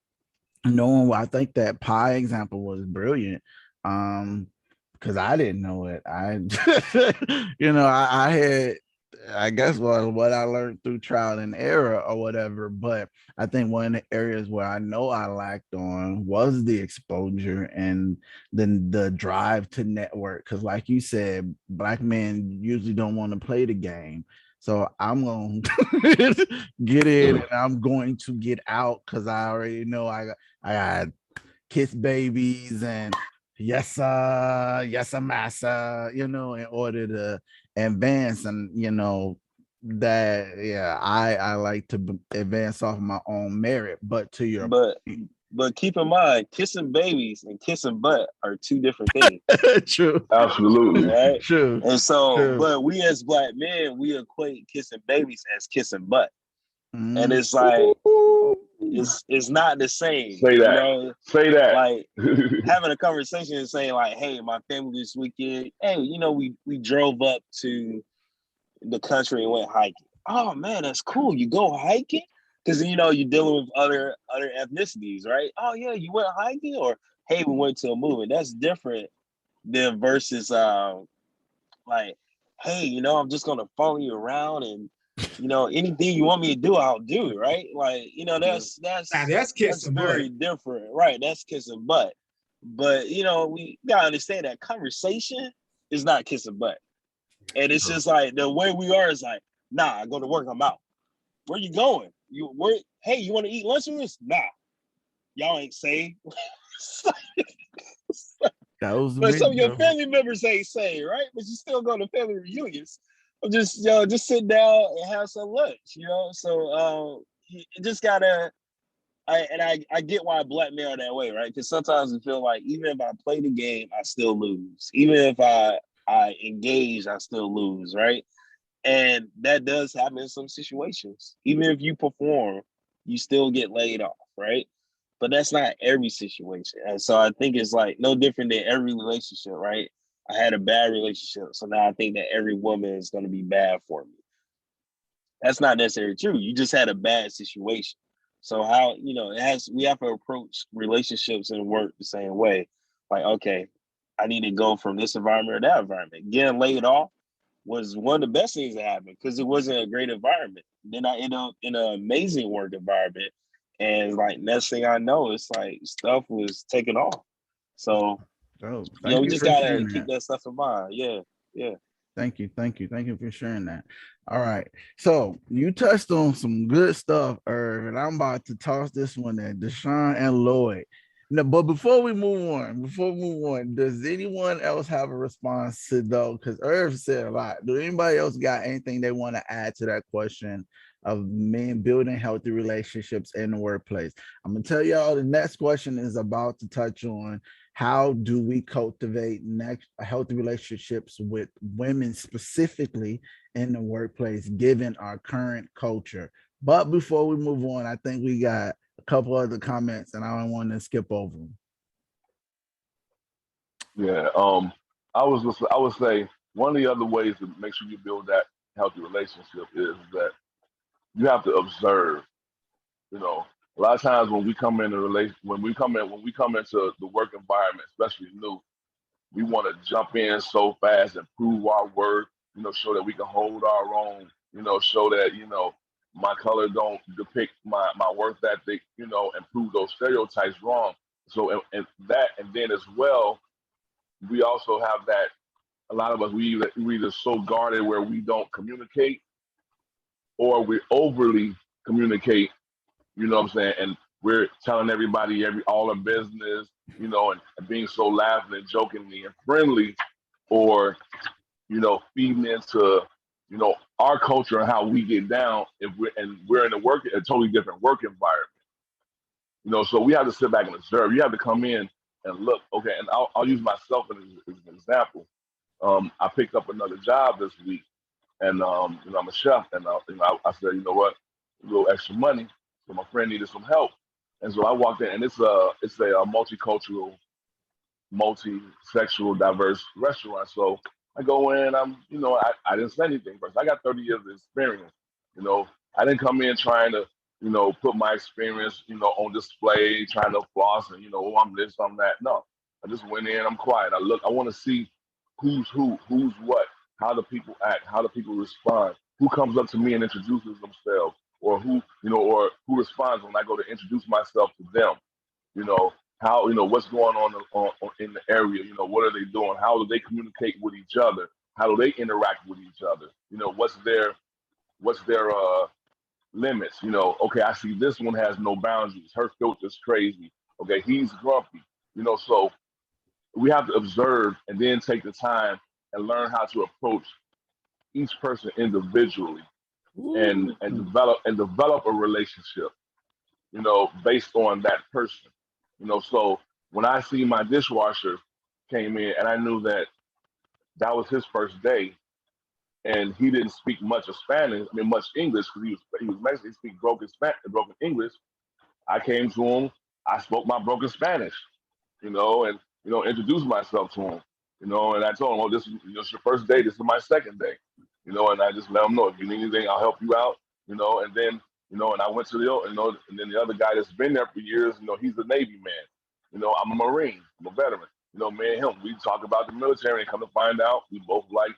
knowing, I think that pie example was brilliant. Because I didn't know it. You know, I had, I guess, what I learned through trial and error or whatever. But I think one of the areas where I know I lacked on was the exposure and then the drive to network. Because like you said, Black men usually don't want to play the game. So I'm going to get in and I'm going to get out because I already know I got kiss babies and yes massa, you know, in order to advance. And you know that I like to advance off my own merit. But to your but keep in mind, kissing babies and kissing butt are two different things. True, absolutely, right? True. And so but we as Black men, we equate kissing babies as kissing butt. And it's like it's not the same. Say that. You know? Say that. Like having a conversation and saying like, hey, my family this weekend, hey, you know, we drove up to the country and went hiking. Oh man, that's cool. You go hiking? Because you know, you're dealing with other ethnicities, right? Oh yeah, you went hiking, or hey, we went to a movie. That's different than versus like, hey, you know, I'm just gonna follow you around and you know, anything you want me to do, I'll do, right? Like, you know, that's kissing very different, right? That's kissing butt. But you know, we gotta understand that conversation is not kissing butt. And it's just like the way we are is like, nah, I go to work, I'm out. Where you going? Hey, you want to eat lunch with us? Nah. y'all ain't saved. That was But some of your video. family members ain't saved, right? But you still go to family reunions. Or just sit down and have some lunch, So you just gotta. I get why black men are that way, right? Because sometimes I feel like even if I play the game, I still lose. Even if I engage, I still lose, right? And that does happen in some situations. Even if you perform, you still get laid off, right? But that's not every situation. And so I think it's like no different than every relationship, right? I had a bad relationship, so now I think that every woman is going to be bad for me. That's not necessarily true. You just had a bad situation. So how, we have to approach relationships and work the same way. Like, okay, I need to go from this environment or that environment. Getting laid off was one of the best things that happened because it wasn't a great environment. Then I ended up in an amazing work environment. And like next thing I know, it's like stuff was taken off. So, we just gotta keep that stuff in mind. Yeah. Thank you for sharing that. All right, so you touched on some good stuff, Irv, and I'm about to toss this one at Deshon and Lloyd. No, but before we move on, does anyone else have a response to those? Because Irv said a lot. Do anybody else got anything they want to add to that question of men building healthy relationships in the workplace? I'm gonna tell y'all the next question is about to touch on how do we cultivate healthy relationships with women specifically in the workplace, given our current culture. But before we move on, I think we got a couple other comments and I don't want to skip over them. Yeah, I would say one of the other ways to make sure you build that healthy relationship is that you have to observe. A lot of times when we come into the work environment, especially new, we want to jump in so fast and prove our worth. Show that we can hold our own. Show that my color don't depict my worth ethic. And prove those stereotypes wrong. So and then as well, we also have that. A lot of us we either so guarded where we don't communicate, or we overly communicate. You know what I'm saying? And we're telling everybody all our business, and being so laughing and jokingly and friendly, or, feeding into, our culture and how we get down if we're in a totally different work environment. So we have to sit back and observe. You have to come in and look, okay, and I'll use myself as an example. I picked up another job this week, and I'm a chef, and I said, you know what, a little extra money. So my friend needed some help, and so I walked in, and it's a multicultural, multi-sexual, diverse restaurant. So I go in, I didn't say anything first. I got 30 years of experience. I didn't come in trying to, put my experience, on display, trying to floss and, I'm this, I'm that. No, I just went in. I'm quiet. I want to see who's what, how do people act, how do people respond, who comes up to me and introduces themselves. Or who responds when I go to introduce myself to them. How, what's going on in the area. What are they doing? How do they communicate with each other? How do they interact with each other? What's their limits? Okay, I see this one has no boundaries. Her filter's crazy. Okay, he's grumpy. So we have to observe and then take the time and learn how to approach each person individually. And develop a relationship, based on that person. So when I see my dishwasher came in and I knew that was his first day, and he didn't speak much of Spanish, much English, because he was Mexican, he speak broken English. I came to him, I spoke my broken Spanish, and introduced myself to him, and I told him, oh, this is your first day, this is my second day. And I just let him know, if you need anything, I'll help you out, and then, and I went to and then the other guy that's been there for years, he's a Navy man. I'm a Marine, I'm a veteran. Me and him, we talk about the military and come to find out we both like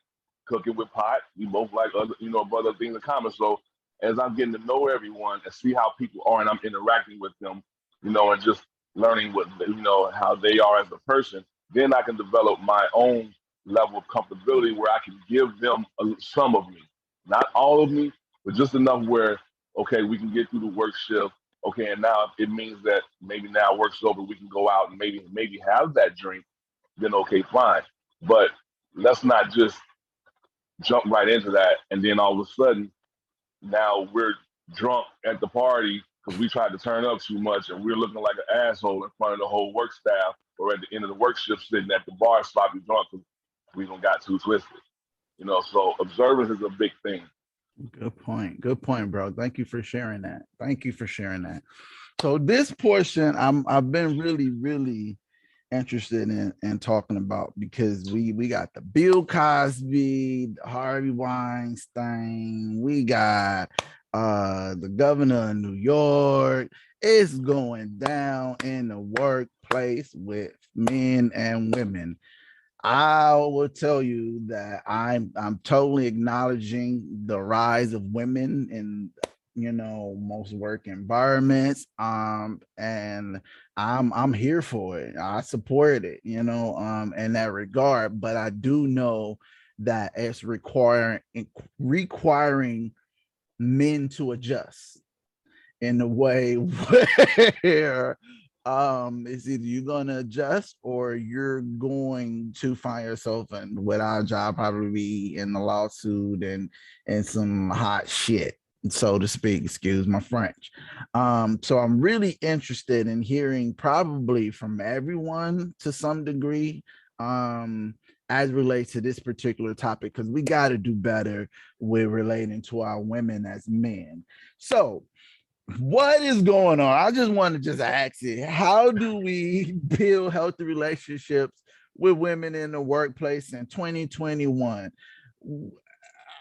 cooking with pot. We both like other things in common. So as I'm getting to know everyone and see how people are and I'm interacting with them, and just learning what, how they are as a person, then I can develop my own level of comfortability where I can give them some of me, not all of me, but just enough where, okay, we can get through the work shift Okay, and now it means that maybe now work's over, we can go out and maybe have that drink, then okay, fine. But let's not just jump right into that, and then all of a sudden, now we're drunk at the party because we tried to turn up too much, and we're looking like an asshole in front of the whole work staff, or at the end of the work shift sitting at the bar sloppy drunk because we done got too twisted. You know, so observance is a big thing. Good point. Good point, bro. Thank you for sharing that. Thank you for sharing that. So this portion, I've been really interested in talking about, because we got the Bill Cosby, Harvey Weinstein, we got the governor of New York. It's going down in the workplace with men and women. I will tell you that I'm totally acknowledging the rise of women in, you know, most work environments. And I'm here for it. I support it, you know, in that regard. But I do know that it's requiring men to adjust in a way where it's either you're going to adjust or you're going to find yourself in what our job probably be in the lawsuit and some hot shit, so to speak, excuse my French. So I'm really interested in hearing probably from everyone to some degree, as relates to this particular topic, because we got to do better with relating to our women as men. So what is going on? I just want to just ask it. How do we build healthy relationships with women in the workplace in 2021?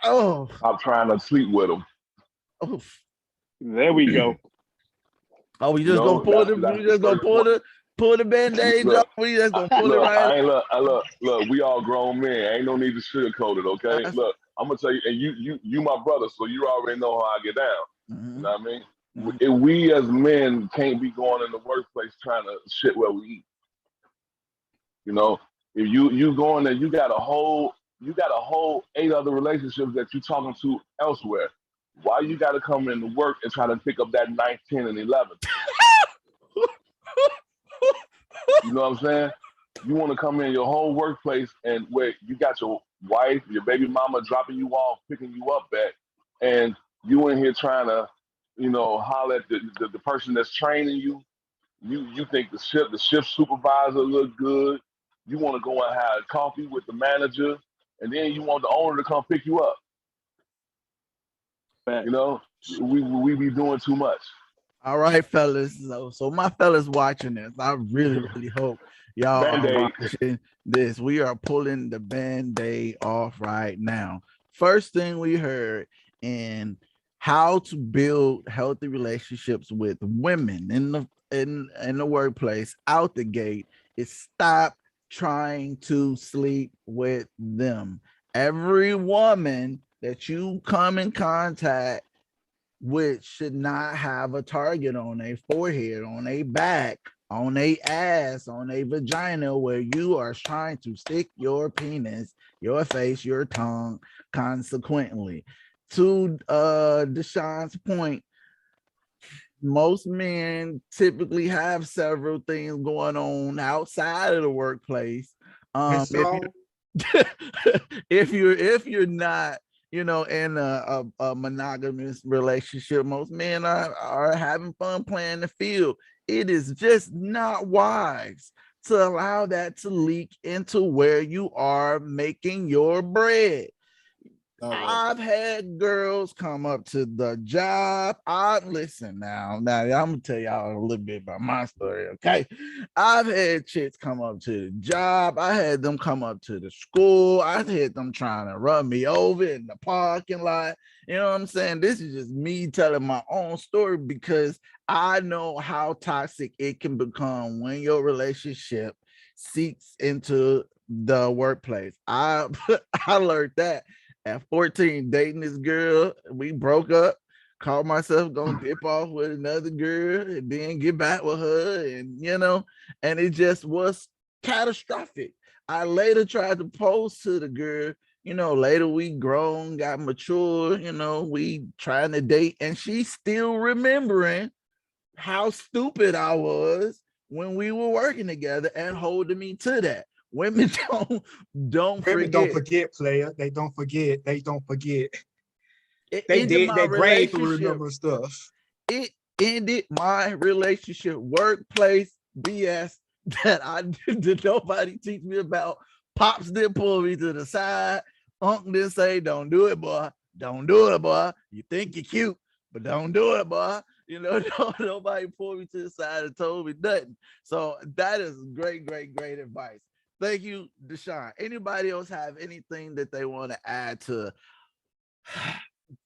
Oh, I'm trying to sleep with them. oh, There we go. oh, we just gonna pull the band-aid off. We just gonna pull it right. Look, we all grown men. Ain't no need to sugarcoat it, okay? Look, I'm gonna tell you, and you my brother, so you already know how I get down. You know what I mean? If we as men can't be going in the workplace trying to shit where we eat. You know, if you going there, you got a whole 8 other relationships that you're talking to elsewhere. Why you got to come into work and try to pick up that 9th, 10, and 11? You know what I'm saying? You want to come in your whole workplace and where you got your wife, your baby mama dropping you off, picking you up at, and you in here trying to, you know, holler at the person that's training you. You think the shift supervisor look good. You want to go and have coffee with the manager, and then you want the owner to come pick you up. You know, we be doing too much. All right, fellas. So my fellas watching this, I really hope y'all are watching this. We are pulling the band-aid off right now. First thing we heard in how to build healthy relationships with women in the workplace out the gate is stop trying to sleep with them. Every woman that you come in contact with should not have a target on their forehead, on their back, on their ass, on their vagina, where you are trying to stick your penis, your face, your tongue, consequently. To Deshon's point, most men typically have several things going on outside of the workplace. If you're not, you know, in a monogamous relationship, most men are having fun playing the field. It is just not wise to allow that to leak into where you are making your bread. I've had girls come up to the job. Listen now I'm gonna tell y'all a little bit about my story, okay? I've had chicks come up to the job. I had them come up to the school. I had them trying to run me over in the parking lot. You know what I'm saying? This is just me telling my own story, because I know how toxic it can become when your relationship seeps into the workplace. I learned that at 14, dating this girl. We broke up, called myself gonna dip off with another girl and then get back with her, and you know, and it just was catastrophic. I later tried to pose to the girl, you know, later we grown, got mature, you know, we trying to date, and she's still remembering how stupid I was when we were working together and holding me to that. Women don't Women forget. don't forget, player. They don't forget. They don't forget. It They ended did my their grave to relationship. remember stuff. It ended my relationship, workplace BS that nobody teach me about. Pops didn't pull me to the side. Unc didn't say, "Don't do it, boy. Don't do it, boy. You think you're cute, but don't do it, boy." You know, nobody pulled me to the side and told me nothing. So that is great, great, great advice. Thank you, Deshon. Anybody else have anything that they want to add to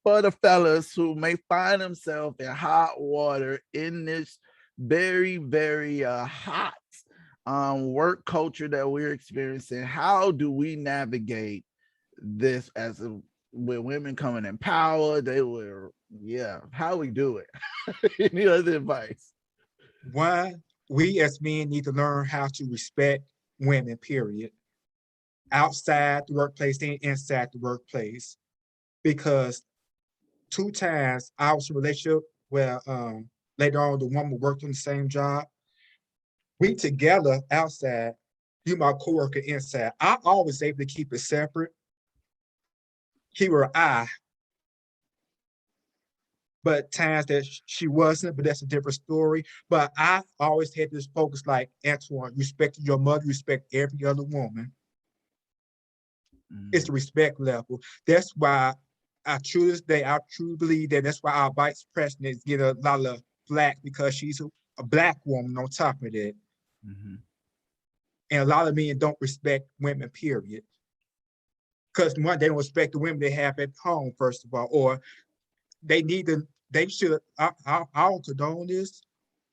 for the fellas who may find themselves in hot water in this very, very hot work culture that we're experiencing? How do we navigate this with women coming in power? How we do it? Any other advice? One, we as men need to learn how to respect women, period. Outside the workplace and inside the workplace. Because 2 times I was in a relationship where later on the woman worked on the same job. We together outside, you my coworker inside. I always able to keep it separate. He or I. But times that she wasn't, but that's a different story. But I always had this focus like, Antoine, respect your mother, respect every other woman. It's the respect level. That's why I truly believe that's why our vice president get a lot of flack, because she's a Black woman on top of that. Mm-hmm. And a lot of men don't respect women, period. Because one, they don't respect the women they have at home, first of all, or they should, I don't condone this,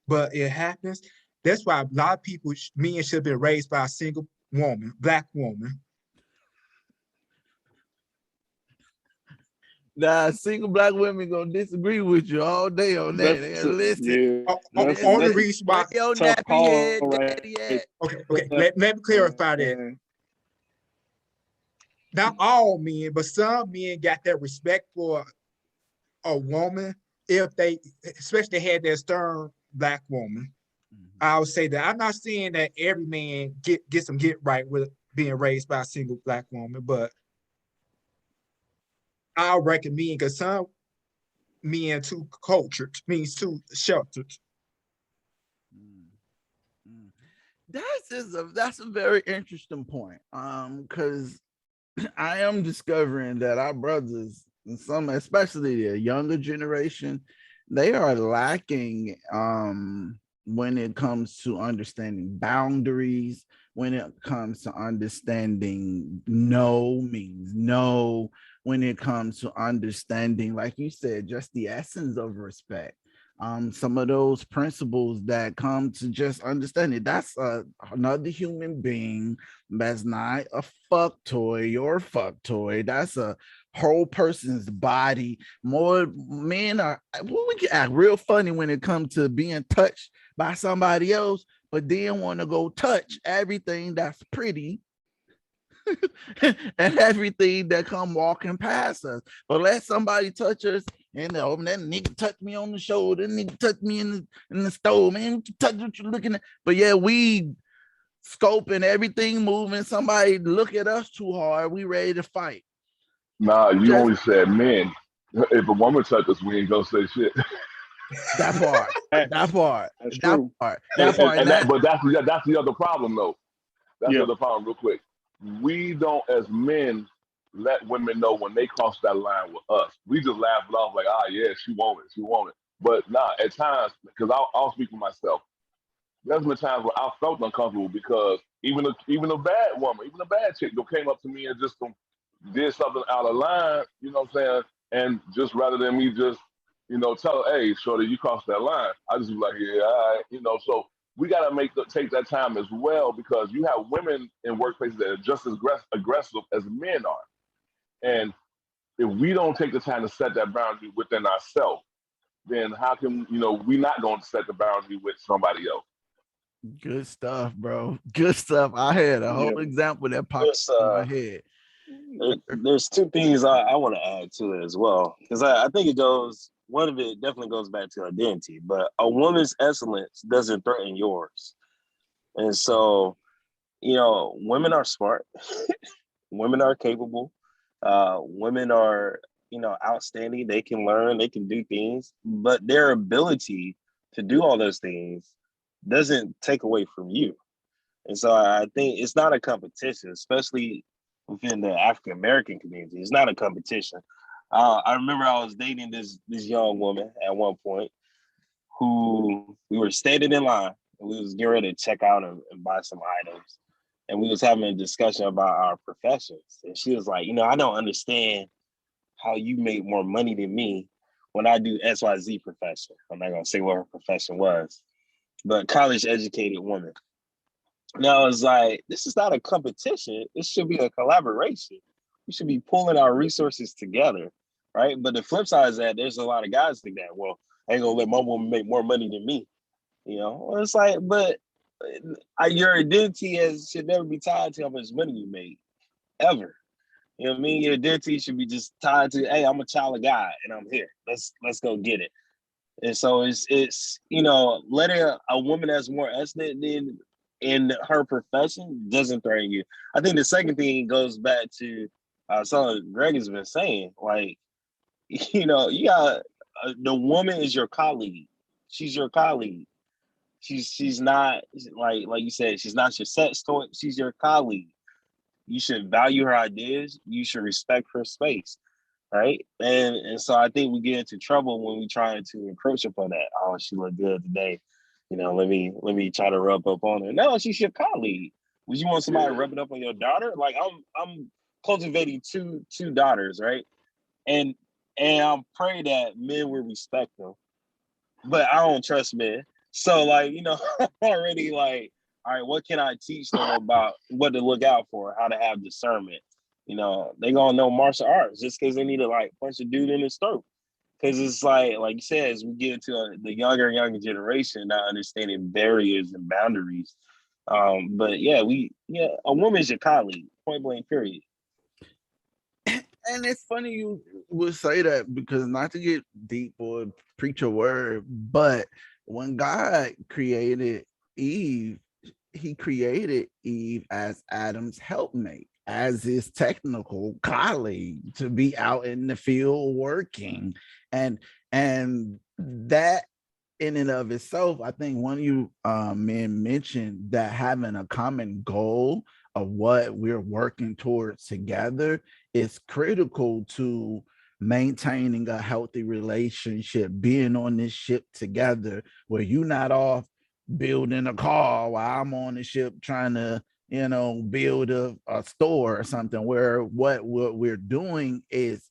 but it happens. That's why a lot of people, men should have been raised by a single woman, Black woman. Nah, single Black women gonna disagree with you all day on that. Listen, only reason why your nappy head, daddy head. Okay. Let me clarify that. Not all men, but some men got that respect for a woman if they, especially had that stern Black woman. Mm-hmm. I would say that. I'm not saying that every man get right with being raised by a single Black woman, but I'll recommend, because some men too cultured, means too sheltered. That's a very interesting point. Because I am discovering that our brothers, and some, especially the younger generation, they are lacking when it comes to understanding boundaries, when it comes to understanding no means no, when it comes to understanding, like you said, just the essence of respect. Some of those principles that come to just understand it. That's another human being. That's not a fuck toy or fuck toy. That's a whole person's body. More men we can act real funny when it comes to being touched by somebody else, but then want to go touch everything that's pretty and everything that come walking past us. But let somebody touch us, and that nigga touch me on the shoulder, nigga touch me in the stove, man, touch what you're looking at. But yeah, we scoping everything moving. Somebody look at us too hard, we ready to fight. Nah, you only said men. If a woman touches us, we ain't gonna say shit. That part. That's true. But that's the other problem, though. That's the other problem, real quick. We don't, as men, let women know when they cross that line with us. We just laugh it off like, yeah, she want it. But nah, at times, because I'll speak for myself. There's been times where I felt uncomfortable because even a bad woman, even a bad chick, came up to me and just did something out of line, you know what I'm saying? And just rather than me just, tell her, hey, shorty, you crossed that line, I just be like, yeah, all right, so we got to take that time as well, because you have women in workplaces that are just as aggressive as men are. And if we don't take the time to set that boundary within ourselves, then how can, we not going to set the boundary with somebody else? Good stuff, bro. Good stuff. I had a whole example that popped in my head. There's 2 things I want to add to it as well, because I think it goes one of it definitely goes back to identity, but a woman's excellence doesn't threaten yours. And so, women are smart, women are capable, women are, outstanding. They can learn, they can do things, but their ability to do all those things doesn't take away from you. And so I think it's not a competition, especially within the African American community. It's not a competition. I remember I was dating this young woman at one point who we were standing in line and we was getting ready to check out and buy some items. And we was having a discussion about our professions. And she was like, I don't understand how you make more money than me when I do XYZ profession. I'm not gonna say what her profession was, but college educated woman. Now I was like, this is not a competition. It should be a collaboration. We should be pulling our resources together, right? But the flip side is that there's a lot of guys think that, well, I ain't gonna let my woman make more money than me. Well, it's like, but your identity should never be tied to how much money you make, ever. You know what I mean? Your identity should be just tied to, hey, I'm a child of God and I'm here. Let's go get it. And so it's letting a woman that's more excellent than in her profession doesn't threaten you. I think the second thing goes back to something Greg has been saying. Like, you got the woman is your colleague. She's your colleague. She's not like you said, she's not your sex toy. She's your colleague. You should value her ideas. You should respect her space, right? And so I think we get into trouble when we try to encroach upon that. Oh, she looked good today. Let me try to rub up on her. No, she's your colleague. Would you want somebody rubbing up on your daughter? Like I'm cultivating two daughters, right? And I'm praying that men will respect them, but I don't trust men. So I'm already like, all right, what can I teach them about what to look out for, how to have discernment? They gonna know martial arts just because they need to punch a dude in his throat. Because it's like you said, as we get into the younger generation, not understanding barriers and boundaries. But a woman's your colleague, point blank, period. And it's funny you would say that, because not to get deep or preach a word, but when God created Eve, he created Eve as Adam's helpmate, as his technical colleague, to be out in the field working. And that in and of itself, I think one of you men mentioned that having a common goal of what we're working towards together is critical to maintaining a healthy relationship, being on this ship together, where you're not off building a car while I'm on the ship trying to build a store or something, where what we're doing is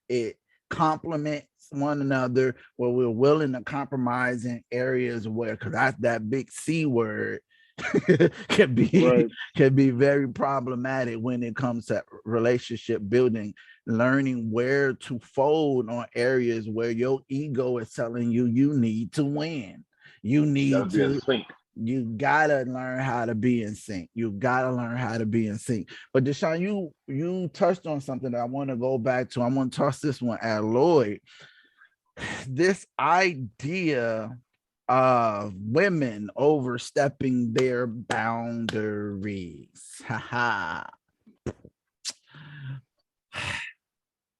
it complements one another, where we're willing to compromise in areas where, because that's that big C word, can be very problematic when it comes to relationship building. Learning where to fold on areas where your ego is telling you need to win. You gotta learn how to be in sync. But Deshon, you touched on something that I want to go back to. I'm going to toss this one at Lloyd. This idea of women overstepping their boundaries.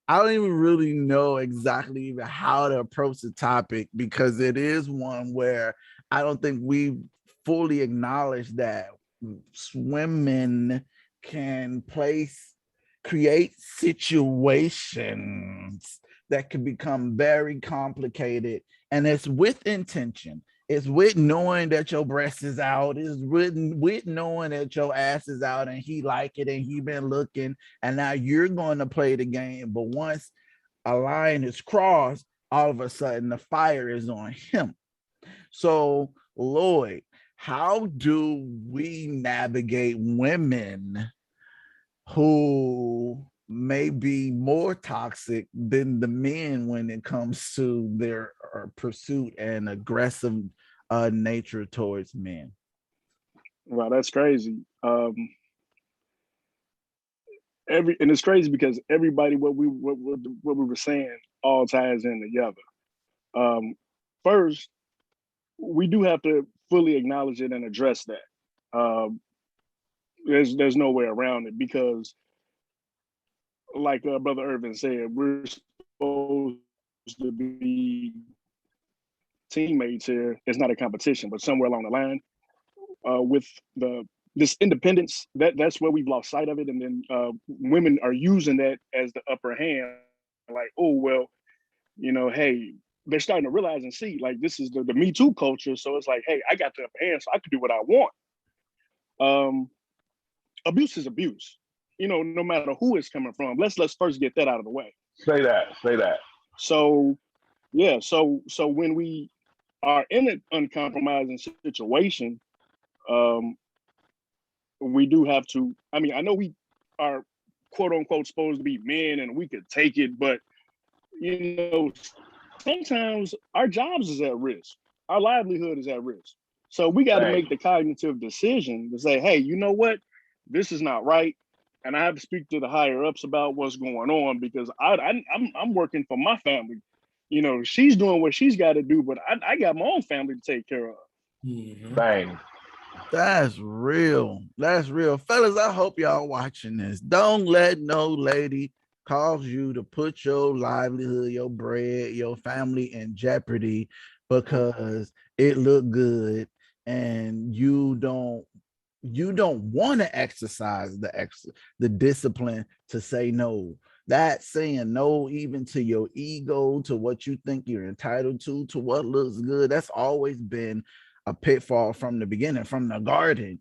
I don't even really know exactly even how to approach the topic, because it is one where I don't think we fully acknowledge that women can create situations that can become very complicated, and it's with intention. It's with knowing that your breast is out. It's with knowing that your ass is out and he like it and he been looking, and now you're going to play the game. But once a line is crossed, all of a sudden the fire is on him. So, Lloyd, how do we navigate women who may be more toxic than the men when it comes to their pursuit and aggressive nature towards men? Wow, that's crazy. And it's crazy because everybody, what we were saying, all ties in together. First, we do have to fully acknowledge it and address that. There's no way around it, because like Brother Ervin said, we're supposed to be teammates here. It's not a competition, but somewhere along the line, with this independence, that's where we've lost sight of it. And then women are using that as the upper hand, like, oh, well, hey, they're starting to realize and see, like, this is the Me Too culture. So it's like, hey, I got the upper hand, so I can do what I want. Abuse is abuse, no matter who it's coming from. Let's first get that out of the way. Say that. So yeah, so when we are in an uncompromising situation, we do have to, I know we are quote unquote supposed to be men and we could take it, but sometimes our jobs is at risk. Our livelihood is at risk. So we got to make the cognitive decision to say, hey, you know what? This is not right. And I have to speak to the higher ups about what's going on, because I'm working for my family. She's doing what she's got to do, but I got my own family to take care of. Mm-hmm. Bang. That's real. That's real. Fellas, I hope y'all watching this. Don't let no lady cause you to put your livelihood, your bread, your family in jeopardy because it look good and you don't want to exercise the discipline to say no. That saying no, even to your ego, to what you think you're entitled to what looks good, that's always been a pitfall from the beginning, from the garden.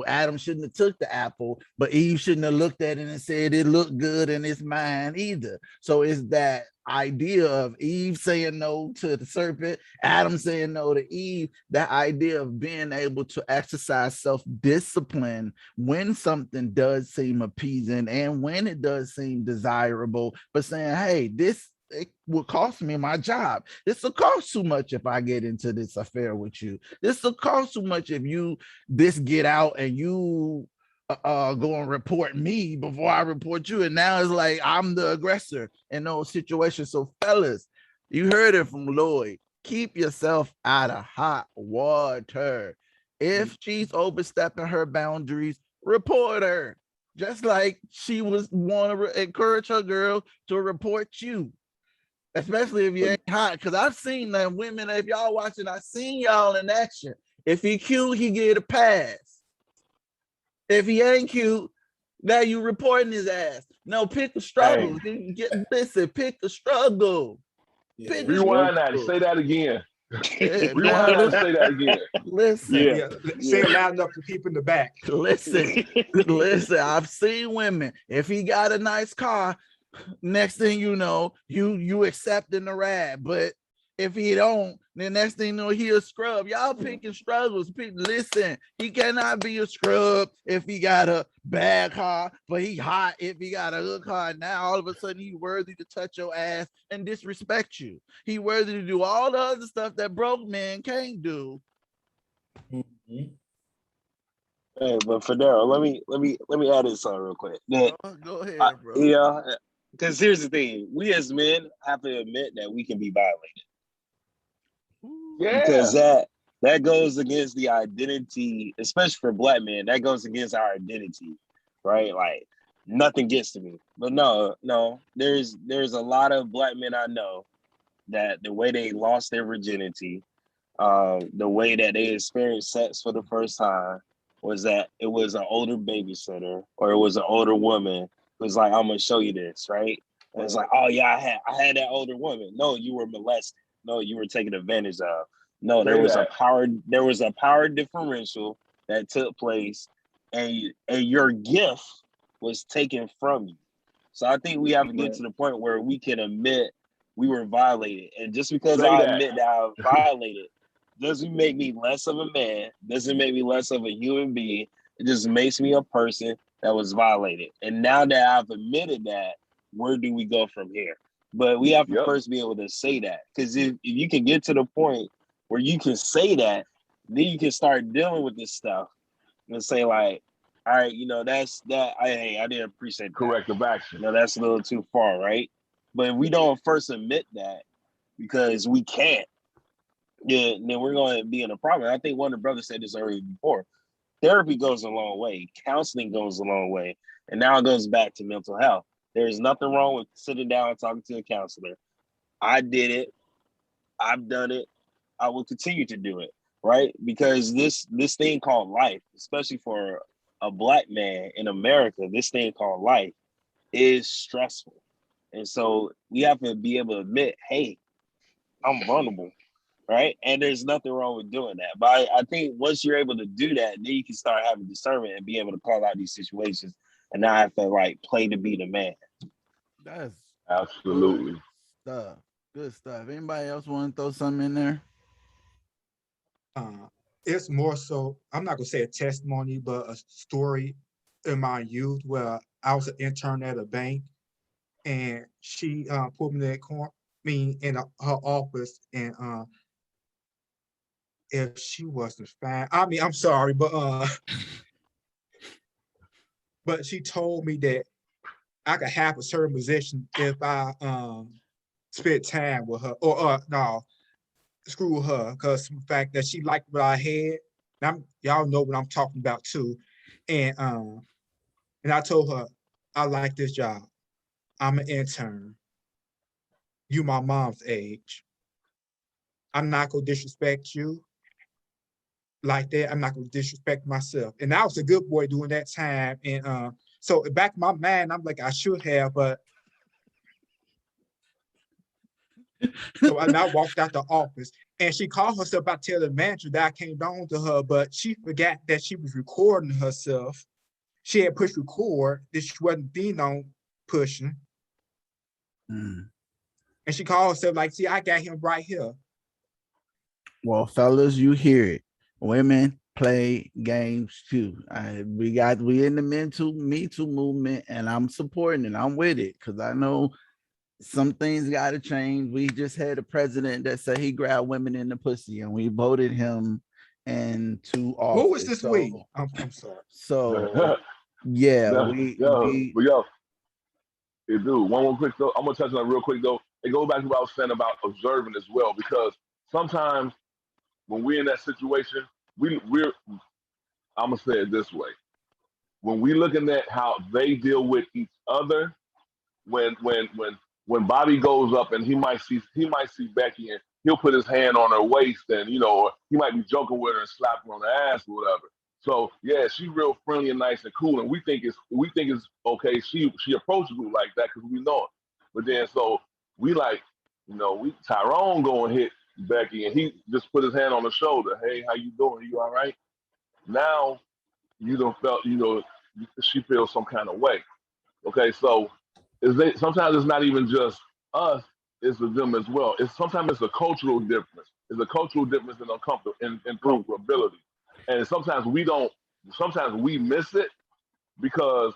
Adam shouldn't have took the apple, but Eve shouldn't have looked at it and said it looked good and it's mine either. So it's that idea of Eve saying no to the serpent, Adam saying no to Eve, that idea of being able to exercise self-discipline when something does seem appeasing and when it does seem desirable, but saying, hey, it will cost me my job. This will cost too much if I get into this affair with you. This will cost too much if this get out and you go and report me before I report you. And now it's like I'm the aggressor in those situations. So fellas, you heard it from Lloyd. Keep yourself out of hot water. If she's overstepping her boundaries, report her. Just like she was want to encourage her girl to report you. Especially if you ain't hot, because I've seen them women. If y'all watching, I've seen y'all in action. If he cute, he get a pass. If he ain't cute, now you reporting his ass. No, pick a struggle. Listen, pick a struggle. Yeah. Rewind that. Say that again. Yeah, Rewind that. Say that again. Listen. Say it loud enough for people in the back. Listen. I've seen women. If he got a nice car, next thing you know, you accepting the ride. But if he don't, then next thing you know, he a scrub. Y'all picking struggles. Listen, he cannot be a scrub if he got a bad car, but he hot if he got a good car. Now all of a sudden he worthy to touch your ass and disrespect you. He worthy to do all the other stuff that broke men can't do. Mm-hmm. Hey, but Federo, let me add this on real quick. Go ahead, bro. Yeah, because here's the thing: we as men have to admit that we can be violated. Yeah. Because that goes against the identity, especially for Black men. That goes against our identity, right? Like nothing gets to me. But no, there's a lot of Black men I know that the way they lost their virginity, the way that they experienced sex for the first time was that it was an older babysitter or it was an older woman who was like, I'm gonna show you this, right? And it's like, oh yeah, I had that older woman. No, you were molested. No, you were taken advantage of. No, there was a power differential that took place, and your gift was taken from you. So I think we have to get to the point where we can admit we were violated. And just because I admit that I was violated doesn't make me less of a man, doesn't make me less of a human being. It just makes me a person that was violated. And now that I've admitted that, where do we go from here? But we have to first be able to say that. Because if you can get to the point where you can say that, then you can start dealing with this stuff and say like, all right, that's that. I didn't appreciate that. Corrective action. That's a little too far, right? But if we don't first admit that, because we can't, yeah, then we're going to be in a problem. I think one of the brothers said this already before. Therapy goes a long way. Counseling goes a long way. And now it goes back to mental health. There's nothing wrong with sitting down and talking to a counselor. I did it. I've done it. I will continue to do it, right? Because this thing called life, especially for a Black man in America, this thing called life is stressful. And so we have to be able to admit, hey, I'm vulnerable, right? And there's nothing wrong with doing that. But I think once you're able to do that, then you can start having discernment and be able to call out these situations and not have to like play to be the man. That's Absolutely. good stuff. Good stuff. Anybody else want to throw something in there? It's more so, I'm not gonna say a testimony, but a story in my youth where I was an intern at a bank, and she put me in her office, and if she wasn't fine, I mean, I'm sorry, but she told me that I could have a certain position if I spent time with her, or no, screw her, because the fact that she liked what I had. Y'all know what I'm talking about too. And I told her, I like this job. I'm an intern. You my mom's age. I'm not gonna disrespect you like that. I'm not gonna disrespect myself. And I was a good boy during that time. And so back in my mind, I'm like, I should have, but so I now walked out the office, and she called herself out to tell the manager that I came down to her, but she forgot that she was recording herself. She had pushed record that she wasn't being on pushing. And she called herself like, see, I got him right here. Well, fellas, you hear it. Women play games too. We in the Me Too movement, and I'm supporting it. I'm with it because I know some things got to change. We just had a president that said he grabbed women in the pussy, and we voted him into office. Who was this week? I'm sorry. So yeah, Dude, one more quick though. I'm gonna touch on that real quick though. It goes back to what I was saying about observing as well, because sometimes when we're in that situation, we're I'm gonna say it this way. When we're looking at how they deal with each other, when Bobby goes up and he might see Becky, and he'll put his hand on her waist, and or he might be joking with her and slap her on the ass or whatever. So yeah, she's real friendly and nice and cool, and we think it's okay. She approachable like that because we know it. But then so we like, Tyrone go and hit Becky, and he just put his hand on her shoulder. Hey, how you doing? You all right? Now you don't felt, she feels some kind of way. Okay, so sometimes it's not even just us, it's them as well. Sometimes it's a cultural difference. It's a cultural difference in comfortability. And sometimes we miss it because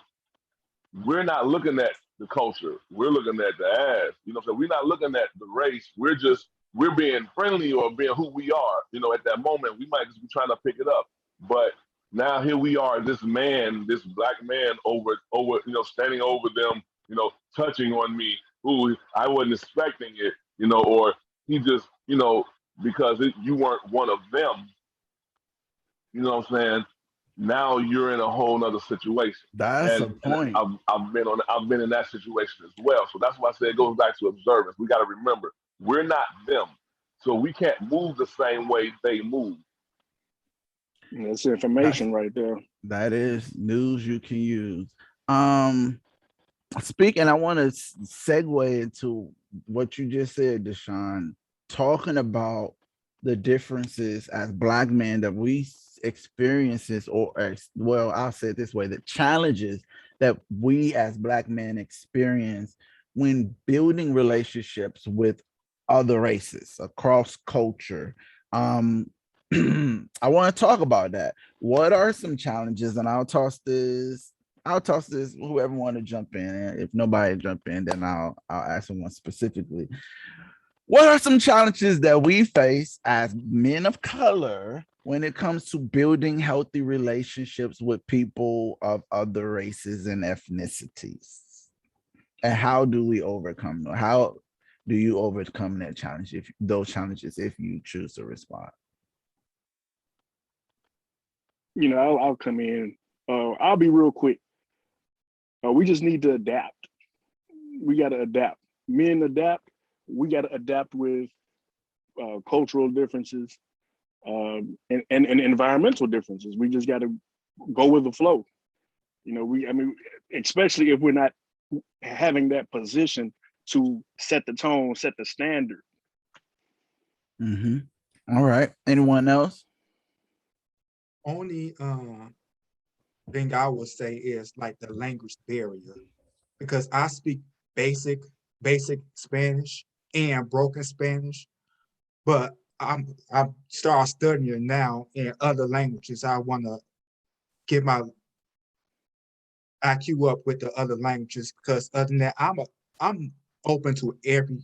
we're not looking at the culture. We're looking at the ass. So we're not looking at the race. We're being friendly or being who we are. At that moment, we might just be trying to pick it up. But now here we are, this black man over, standing over them, touching on me. Ooh, I wasn't expecting it, or he just, because you weren't one of them. You know what I'm saying? Now you're in a whole nother situation. That's the point. I've been in that situation as well. So that's why I say it goes back to observance. We got to remember we're not them, so we can't move the same way they move. That's information right there. That is news you can use. Speaking, I want to segue into what you just said, Deshon, talking about the differences as Black men that we experiences, I'll say it this way, the challenges that we as Black men experience when building relationships with other races across culture. I want to talk about that. What are some challenges? And I'll toss this, whoever want to jump in. If nobody jump in, then I'll ask someone specifically. What are some challenges that we face as men of color when it comes to building healthy relationships with people of other races and ethnicities? And how do we overcome them? How do you overcome that challenge, if those challenges, if you choose to respond? You know, I'll come in. I'll be real quick. We just need to adapt. We got to adapt. Men adapt. We got to adapt with cultural differences and environmental differences. We just got to go with the flow. You know, especially if we're not having that position to set the tone, set the standard. Mm-hmm. All right. Anyone else? Only thing I would say is like the language barrier, because I speak basic Spanish and broken Spanish, but I start studying now in other languages. I want to get my IQ up with the other languages, because other than that, I'm open to every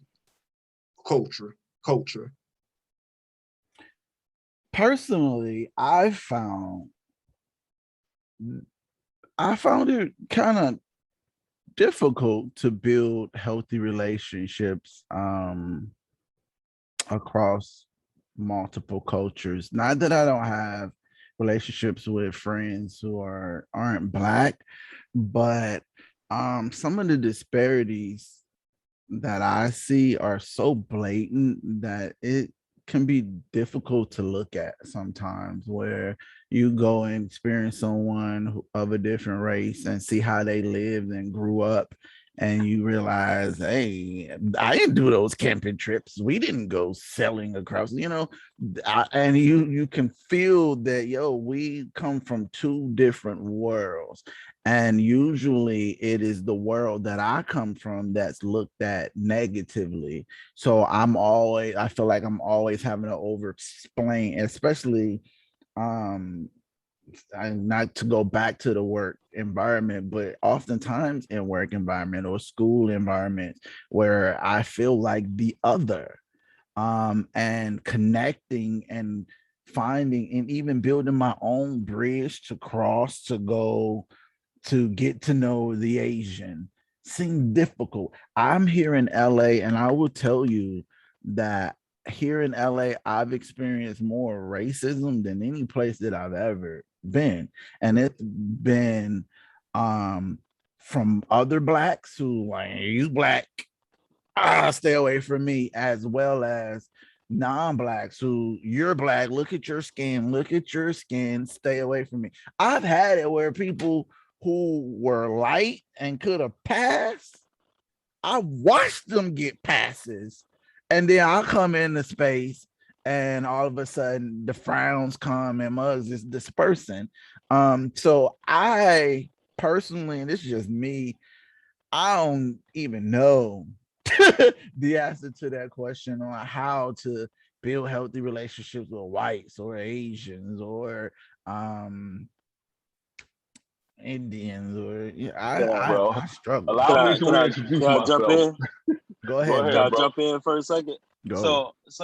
culture. Personally, I found it kind of difficult to build healthy relationships across multiple cultures. Not that I don't have relationships with friends who aren't Black, but some of the disparities that I see are so blatant that it can be difficult to look at sometimes, where you go and experience someone of a different race and see how they lived and grew up, and you realize, hey, I didn't do those camping trips. We didn't go selling across, and you can feel that, we come from two different worlds. And usually it is the world that I come from that's looked at negatively. So I feel like I'm always having to over explain, especially not to go back to the work environment, but oftentimes in work environment or school environment where I feel like the other, and connecting and finding and even building my own bridge to cross to go to get to know the Asian seemed difficult. I'm here in LA, and I will tell you that here in LA, I've experienced more racism than any place that I've ever been. And it's been from other Blacks who, like, you Black, stay away from me, as well as non-Blacks who, you're Black, look at your skin, stay away from me. I've had it where people who were light and could have passed, I watched them get passes, and then I come into space and all of a sudden the frowns come and mugs is dispersing. So I personally, and this is just me, I don't even know the answer to that question on how to build healthy relationships with whites or Asians or Indians, or I struggle. Allow me to Can I reintroduce jump myself. in? Go ahead. Go ahead, Can I bro. jump in for a second? Go. So let's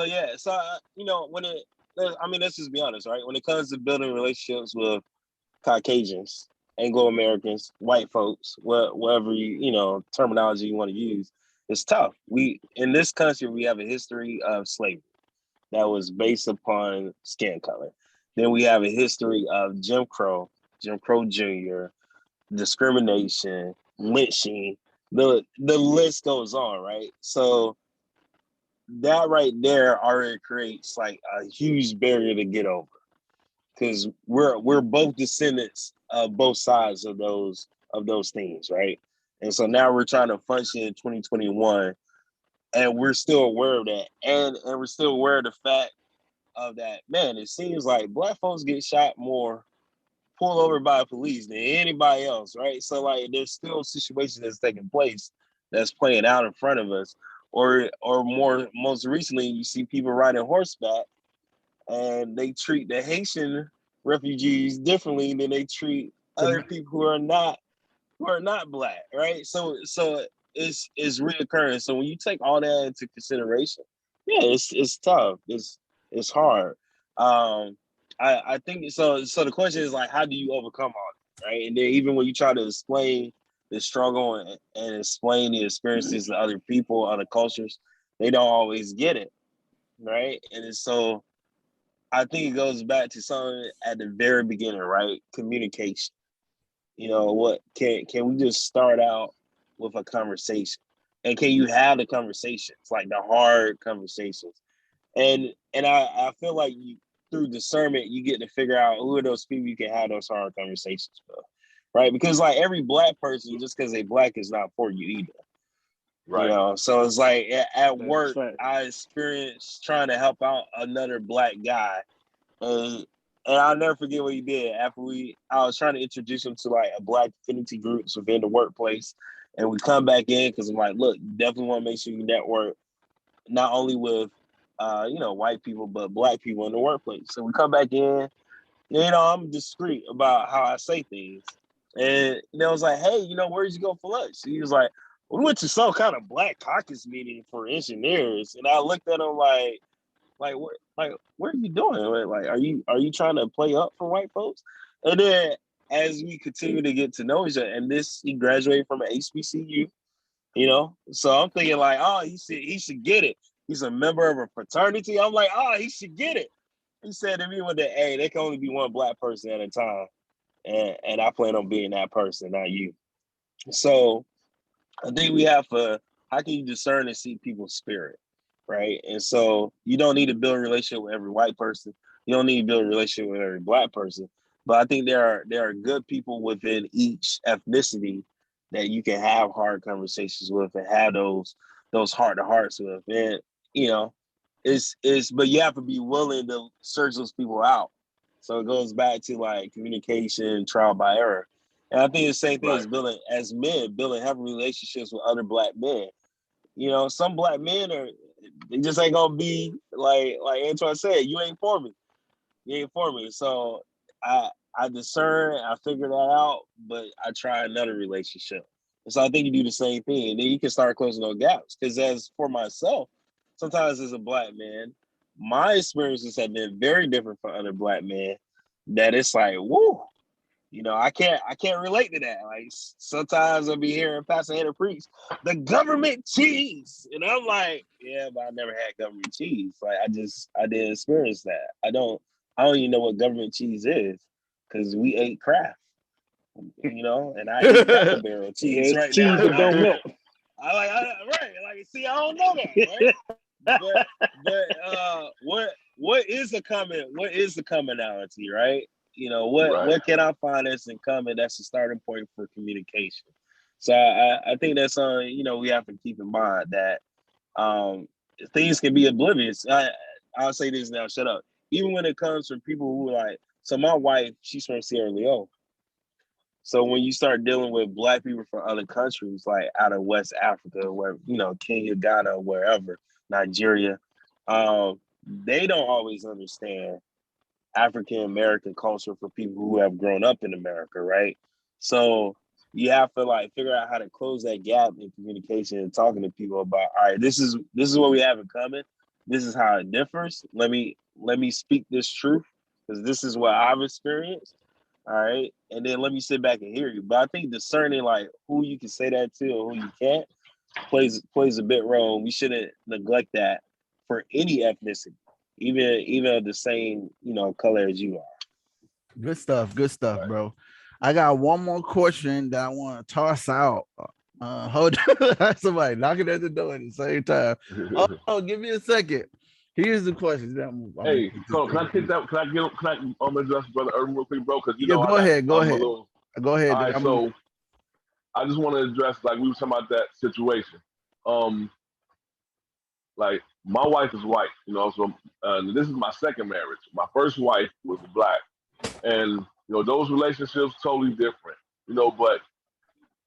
just be honest, right? When it comes to building relationships with Caucasians, Anglo Americans, white folks, whatever terminology you want to use, it's tough. In this country, we have a history of slavery that was based upon skin color. Then we have a history of Jim Crow Jr., discrimination, lynching. The list goes on, right? So that right there already creates like a huge barrier to get over, because we're both descendants of both sides of those things, right? And so now we're trying to function in 2021, and we're still aware of that, and we're still aware of the fact of that. Man, it seems like Black folks get shot more, pulled over by police than anybody else, right? So like, there's still situations that's taking place that's playing out in front of us, or most recently, you see people riding horseback, and they treat the Haitian refugees differently than they treat other people who are not Black, right? So it's reoccurring. So when you take all that into consideration, yeah, it's tough. It's hard. I think so. So the question is like, how do you overcome all that, right? And then even when you try to explain the struggle and explain the experiences to other people, other cultures, they don't always get it, right? And so I think it goes back to something at the very beginning, right? Communication. What can we just start out with a conversation? And can you have the conversations, like the hard conversations? And I feel like through discernment, you get to figure out who are those people you can have those hard conversations with, right? Because like every Black person, just because they Black is not for you either. Right. So it's like at work, I experienced trying to help out another Black guy, and I'll never forget what he did. After I was trying to introduce him to like a Black affinity groups within the workplace, and we come back in because I'm like, look, you definitely want to make sure you network not only with white people but Black people in the workplace. So we come back in, I'm discreet about how I say things, and I was like, hey, where'd you go for lunch? He was like, we went to some kind of Black caucus meeting for engineers, and I looked at him like what are you doing? Like, are you trying to play up for white folks? And then as we continue to get to know each other, and he graduated from an HBCU, so I'm thinking like, oh, he should get it. He's a member of a fraternity. I'm like, oh, he should get it. He said to me one day, hey, there can only be one Black person at a time, and I plan on being that person, not you. So I think we have to, how can you discern and see people's spirit, right? And so you don't need to build a relationship with every white person. You don't need to build a relationship with every Black person. But I think there are good people within each ethnicity that you can have hard conversations with and have those heart to hearts with. And but you have to be willing to search those people out. So it goes back to like communication, trial by error. And I think the same thing as building healthy relationships with other Black men. Some Black men they just ain't gonna be like Antoine said, you ain't for me. So I discern, I figure that out, but I try another relationship. And so I think you do the same thing, and then you can start closing those gaps. Because as for myself, sometimes as a Black man, my experiences have been very different from other Black men. That it's like, woo, I can't relate to that. Like sometimes I'll be hearing Pastor Hannah preach the government cheese, and I'm like, yeah, but I never had government cheese. Like I didn't experience that. I don't even know what government cheese is because we ate Kraft, and I ate Cracker Barrel cheese right cheese now. that don't melt. See, I don't know that, right? but what is the commonality, right? What can I find that's in common that's the starting point for communication? So I think that's we have to keep in mind that things can be oblivious. I'll say this now, shut up. Even when it comes from people who so my wife, she's from Sierra Leone. So when you start dealing with Black people from other countries, like out of West Africa, where Kenya, Ghana, wherever, Nigeria, they don't always understand African American culture for people who have grown up in America, right? So you have to figure out how to close that gap in communication and talking to people about, all right, this is what we have in common. This is how it differs. Let me speak this truth because this is what I've experienced. All right, and then let me sit back and hear you. But I think discerning who you can say that to or who you can't plays a big role. We shouldn't neglect that for any ethnicity, even of the same color as you are. Good stuff, bro. I got one more question that I want to toss out. Hold on. Somebody knocking at the door at the same time. Oh, give me a second. Here's the question. Hey, so can I address Brother Ervin real quick, bro? Because go ahead. Go ahead. All right, so I just want to address we were talking about that situation. My wife is white, so this is my second marriage. My first wife was Black, and those relationships totally different, But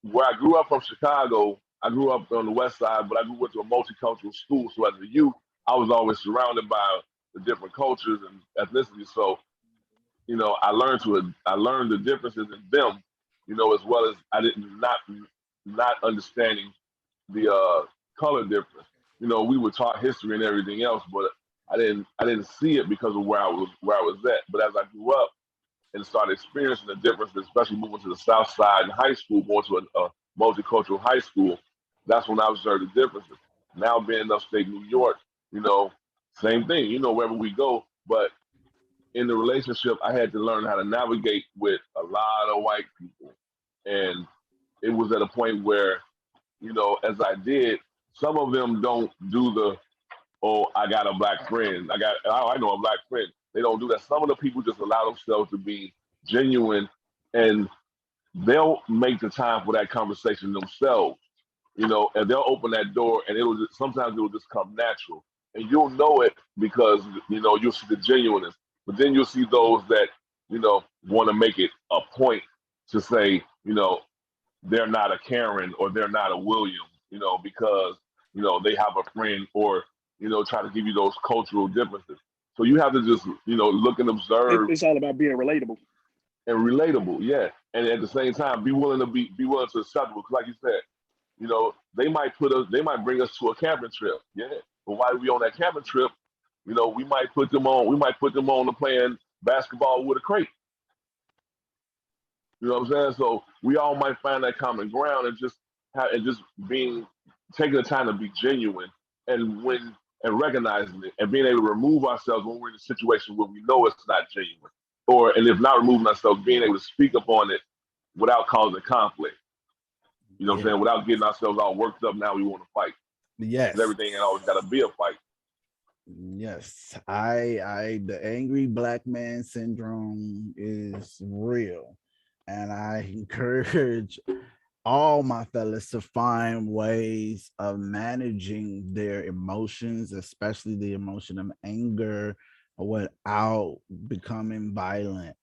where I grew up from Chicago, I grew up on the West Side, but I grew up to a multicultural school. So as a youth, I was always surrounded by the different cultures and ethnicities. So, I learned the differences in them, as well as I not understanding the color difference. We were taught history and everything else, but I didn't see it because of where I was at. But as I grew up and started experiencing the difference, especially moving to the South Side in high school, going to multicultural high school. That's when I observed the differences. Now being in upstate New York, same thing, wherever we go. But in the relationship, I had to learn how to navigate with a lot of white people. And it was at a point where, as I did, some of them don't do the, oh, I got a black friend. I know a black friend. They don't do that. Some of the people just allow themselves to be genuine, and they'll make the time for that conversation themselves, and they'll open that door, and sometimes it'll just come natural. And you'll know it because, you'll see the genuineness. But then you'll see those that, want to make it a point to say, they're not a Karen or they're not a William, because, they have a friend, or, try to give you those cultural differences. So you have to just, look and observe. It's all about being relatable. And relatable, yeah. And at the same time, be willing to accept it. Because like you said, they might bring us to a camping trip, yeah. But while we on that camping trip, we might put them on to playing basketball with a crate. You know what I'm saying? So we all might find that common ground and taking the time to be genuine and recognizing it and being able to remove ourselves when we're in a situation where we know it's not genuine. And if not removing ourselves, being able to speak upon it without causing conflict. You know what I'm saying? Without getting ourselves all worked up, now we want to fight. Yes. Everything ain't always got to be a fight. Yes. The angry black man syndrome is real. And I encourage all my fellas to find ways of managing their emotions, especially the emotion of anger, without becoming violent.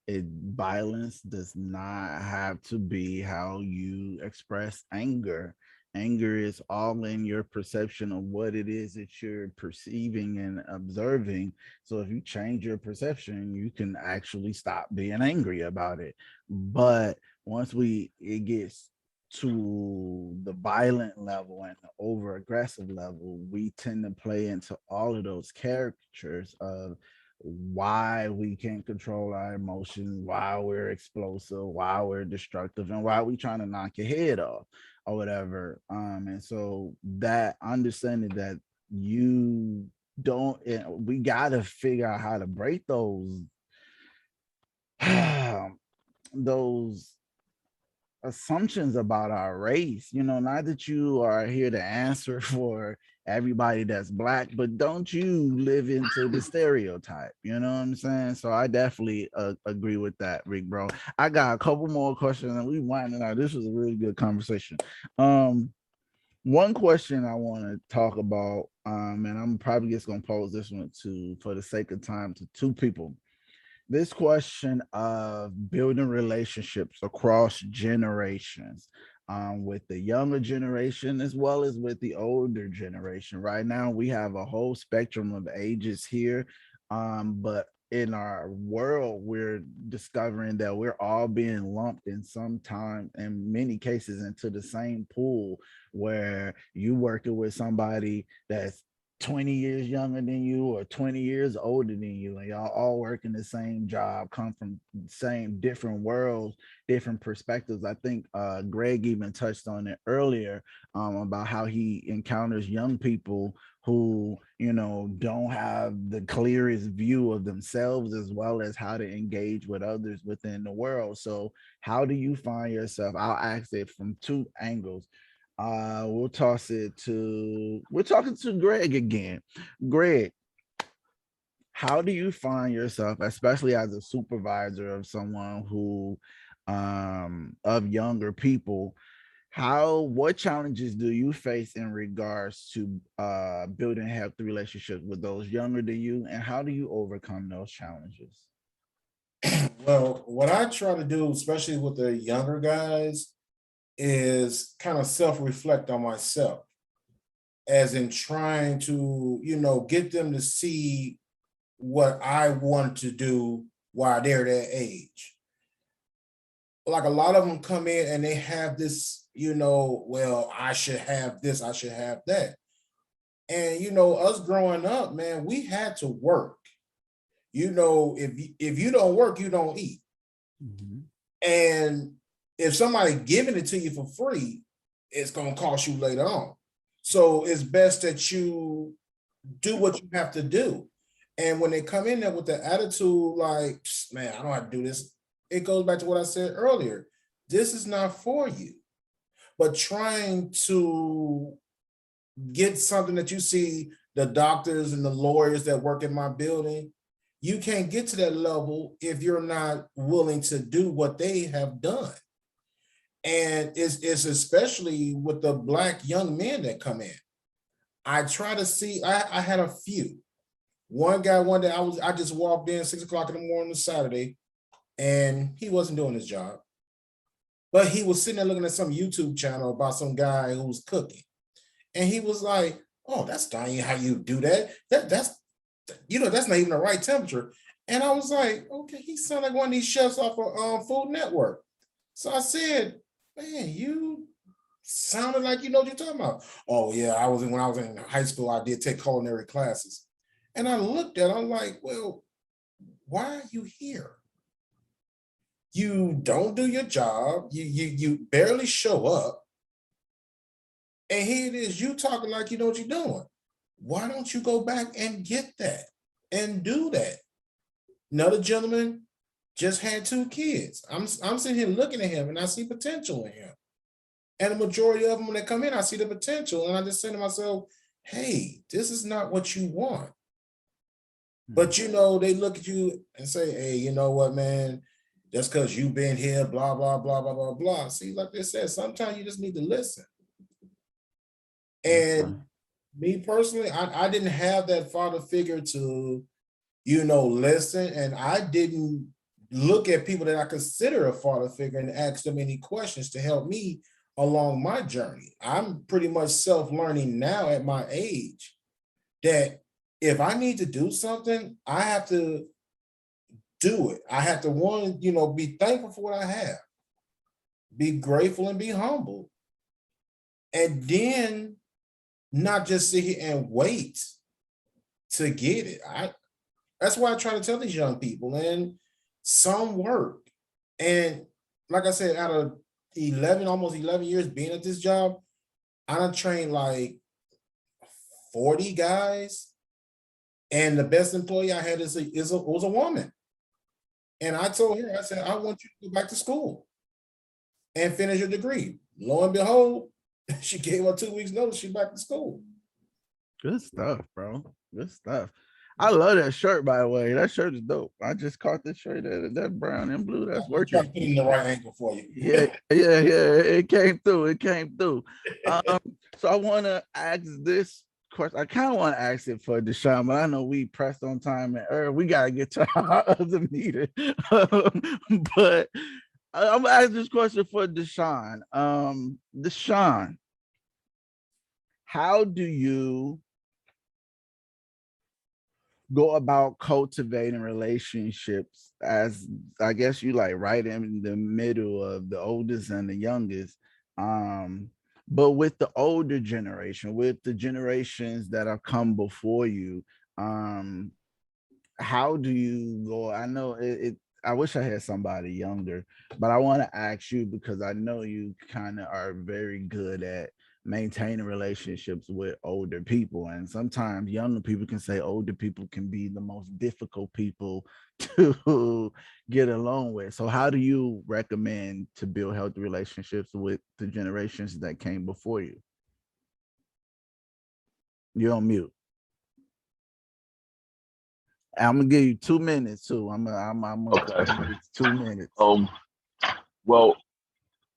Violence does not have to be how you express anger. Anger is all in your perception of what it is that you're perceiving and observing. So if you change your perception, you can actually stop being angry about it. But once it gets to the violent level and the over aggressive level, we tend to play into all of those caricatures of why we can't control our emotions, why we're explosive, why we're destructive, and why we trying to knock your head off or whatever. And so that understanding that we got to figure out how to break those assumptions about our race. Not that you are here to answer for everybody that's black, but don't you live into the stereotype, you know what I'm saying? So I definitely agree with that, Rick, bro. I got a couple more questions and we winding out. This was a really good conversation. One question I want to talk about, and I'm probably just gonna pose this one for the sake of time, to two people. This question of building relationships across generations, with the younger generation as well as with the older generation. Right now, we have a whole spectrum of ages here, but in our world, we're discovering that we're all being lumped in many cases into the same pool, where you working with somebody that's 20 years younger than you or 20 years older than you, and y'all all work in the same job, come from same different worlds, different perspectives. I think Greg even touched on it earlier, about how he encounters young people who don't have the clearest view of themselves, as well as how to engage with others within the world. So how do you find yourself? I'll ask it from two angles. We're talking to Greg again. Greg, how do you find yourself, especially as a supervisor of someone who of younger people, what challenges do you face in regards to building healthy relationships with those younger than you, and how do you overcome those challenges? Well, what I try to do, especially with the younger guys, is kind of self-reflect on myself, as in trying to, get them to see what I want to do while they're their age. Like a lot of them come in and they have this, well, I should have this, I should have that. And, us growing up, man, we had to work. If you don't work, you don't eat. Mm-hmm. And if somebody giving it to you for free, it's going to cost you later on. So it's best that you do what you have to do. And when they come in there with the attitude like, man, I don't have to do this, it goes back to what I said earlier. This is not for you. But trying to get something that you see the doctors and the lawyers that work in my building, you can't get to that level if you're not willing to do what they have done. And it's especially with the Black young men that come in. I try to see, I had a few. One guy, one day I just walked in 6 o'clock in the morning on Saturday, and he wasn't doing his job. But he was sitting there looking at some YouTube channel about some guy who was cooking. And he was like, oh, that's not even how you do that. That's not even the right temperature. And I was like, okay, he sounded like one of these chefs off of Food Network. So I said, man, you sounded like you know what you're talking about. Oh yeah, when I was in high school, I did take culinary classes. And I looked at it, I'm like, well, why are you here? You don't do your job. You barely show up. And here it is, you talking like you know what you're doing. Why don't you go back and get that and do that? Another gentleman just had 2 kids. I'm sitting here looking at him and I see potential in him. And the majority of them, when they come in, I see the potential. And I just say to myself, hey, this is not what you want. But, they look at you and say, hey, you know what, man? Just because you've been here, blah, blah, blah, blah, blah, blah. See, like they said, sometimes you just need to listen. And me personally, I didn't have that father figure to, listen. And I didn't look at people that I consider a father figure and ask them any questions to help me along my journey. I'm pretty much self-learning now at my age that if I need to do something, I have to do it. I have to, be thankful for what I have, be grateful and be humble. And then not just sit here and wait to get it. That's why I try to tell these young people, and some work. And like I said, out of almost 11 years being at this job, I done trained like 40 guys. And the best employee I had was a woman. And I told her, I said, I want you to go back to school and finish your degree. Lo and behold, she gave her 2 weeks notice, she's back to school. Good stuff, bro. Good stuff. I love that shirt, by the way. That shirt is dope. I just caught this shirt, that brown and blue. That's working. I'm putting the right angle for you. Yeah. It came through. So I want to ask this question. I kind of want to ask it for Deshon, but I know we pressed on time and we got to get to our other meeting. But I'm going to ask this question for Deshon. Deshon, how do you go about cultivating relationships, as I guess you like right in the middle of the oldest and the youngest, but with the older generation, with the generations that have come before you, how do you go? I know I wish I had somebody younger, but I want to ask you because I know you kind of are very good at maintaining relationships with older people, and sometimes younger people can say older people can be the most difficult people to get along with. So how do you recommend to build healthy relationships with the generations that came before you? You're on mute. I'm gonna give you 2 minutes too. I'm Okay. 2 minutes. Well,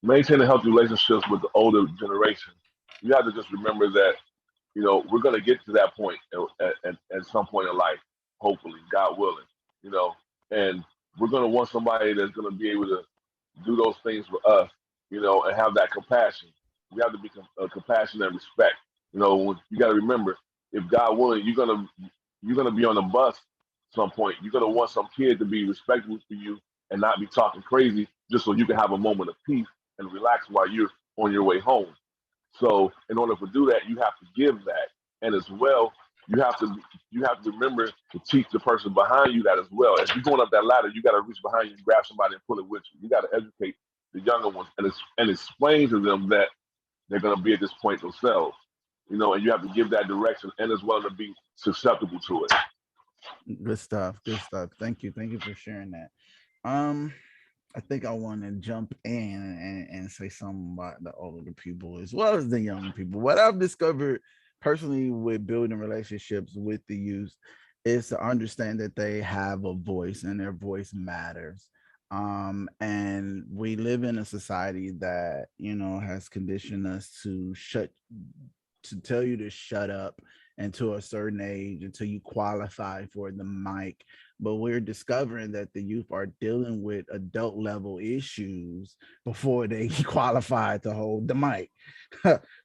maintaining healthy relationships with the older generation, you have to just remember that, we're going to get to that point at some point in life, hopefully, God willing, and we're going to want somebody that's going to be able to do those things for us, and have that compassion. We have to be compassionate and respect. You got to remember, if God willing, you're going to be on the bus at some point. You're going to want some kid to be respectful for you and not be talking crazy just so you can have a moment of peace and relax while you're on your way home. So in order to do that, you have to give that. And as well, you have to remember to teach the person behind you that as well. If you're going up that ladder, you got to reach behind you and grab somebody and pull it with you. You got to educate the younger ones, and explain to them that they're going to be at this point themselves, and you have to give that direction and as well to be susceptible to it. Good stuff. Good stuff. Thank you. Thank you for sharing that. I think I want to jump in and say something about the older people as well as the young people. What I've discovered personally with building relationships with the youth is to understand that they have a voice and their voice matters. And we live in a society that, has conditioned us to tell you to shut up until a certain age, until you qualify for the mic. But we're discovering that the youth are dealing with adult level issues before they qualify to hold the mic.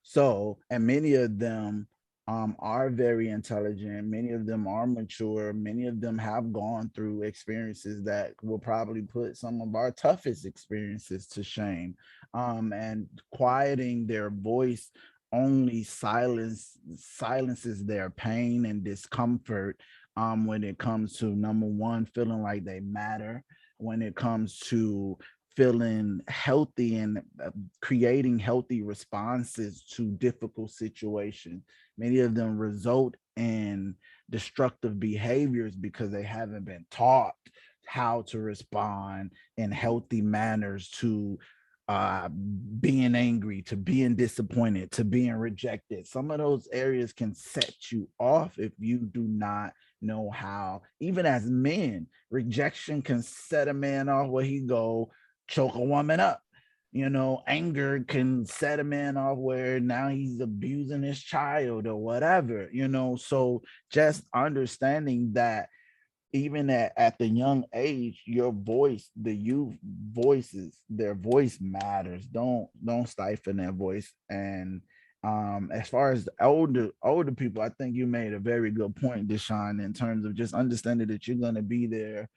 So, and many of them are very intelligent. Many of them are mature. Many of them have gone through experiences that will probably put some of our toughest experiences to shame. And quieting their voice only silences their pain and discomfort when it comes to, number one, feeling like they matter, when it comes to feeling healthy and creating healthy responses to difficult situations. Many of them result in destructive behaviors because they haven't been taught how to respond in healthy manners to being angry, to being disappointed, to being rejected. Some of those areas can set you off if you do not know how. Even as men, rejection can set a man off where he go choke a woman up. Anger can set a man off where now he's abusing his child or whatever, so just understanding that even at the young age, your voice, the youth voices, their voice matters. Don't stifle their voice. And as far as the older people, I think you made a very good point, Deshon, in terms of just understanding that you're going to be there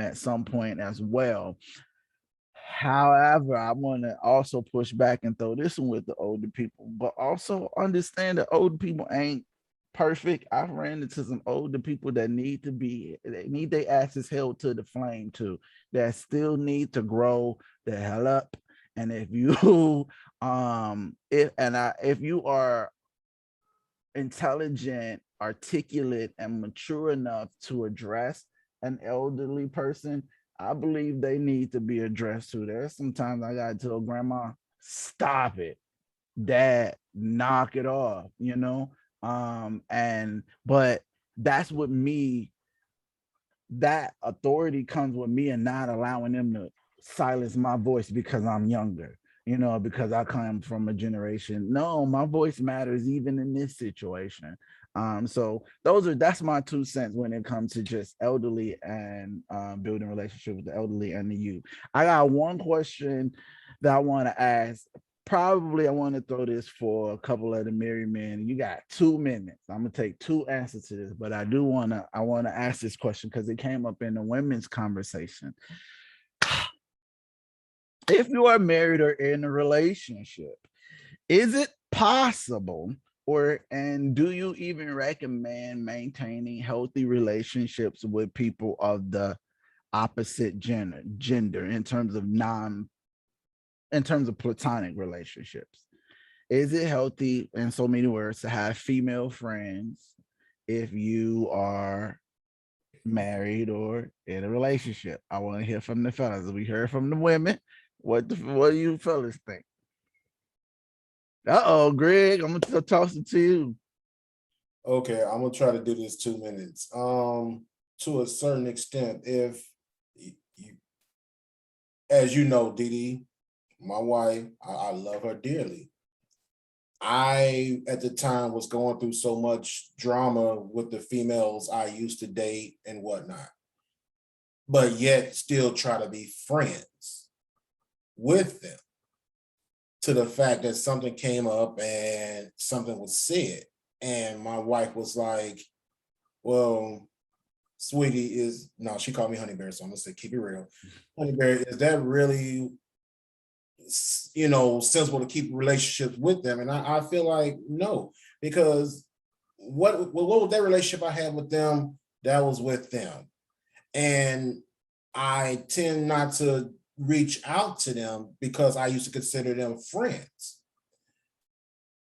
at some point as well. However, I want to also push back and throw this one with the older people, but also understand that older people ain't perfect. I've ran into some older people that need their asses held to the flame too, that still need to grow the hell up. And if you if you are intelligent, articulate, and mature enough to address an elderly person, I believe they need to be addressed too. There's sometimes I gotta tell grandma, stop it, dad, knock it off, but that's what that authority comes with me and not allowing them to silence my voice because I'm younger, because I come from a generation. No, my voice matters even in this situation. So that's my 2 cents when it comes to just elderly and building relationships with the elderly and the youth. I got one question that I want to ask. Probably I want to throw this for a couple of the married men. You got 2 minutes. I'm gonna take 2 answers to this, but I want to ask this question because it came up in the women's conversation. If you are married or in a relationship, is it possible and do you even recommend maintaining healthy relationships with people of the opposite gender in terms of platonic relationships? Is it healthy, in so many words, to have female friends if you are married or in a relationship? I want to hear from the fellas. We heard from the women. What do you fellas think? Greg, I'm gonna toss it to you. Okay, I'm gonna try to do this 2 minutes. To a certain extent, if you, as you know, Dee, my wife, I love her dearly. I, at the time, was going through so much drama with the females I used to date and whatnot, but yet still try to be friends with them, to the fact that something came up and something was said. And my wife was like, well, sweetie, she called me Honey Bear, so I'm gonna say, keep it real. Honey Bear, is that really, sensible to keep relationships with them? And I feel like no, because what was that relationship I had with them? That was with them. And I tend not to, reach out to them because I used to consider them friends.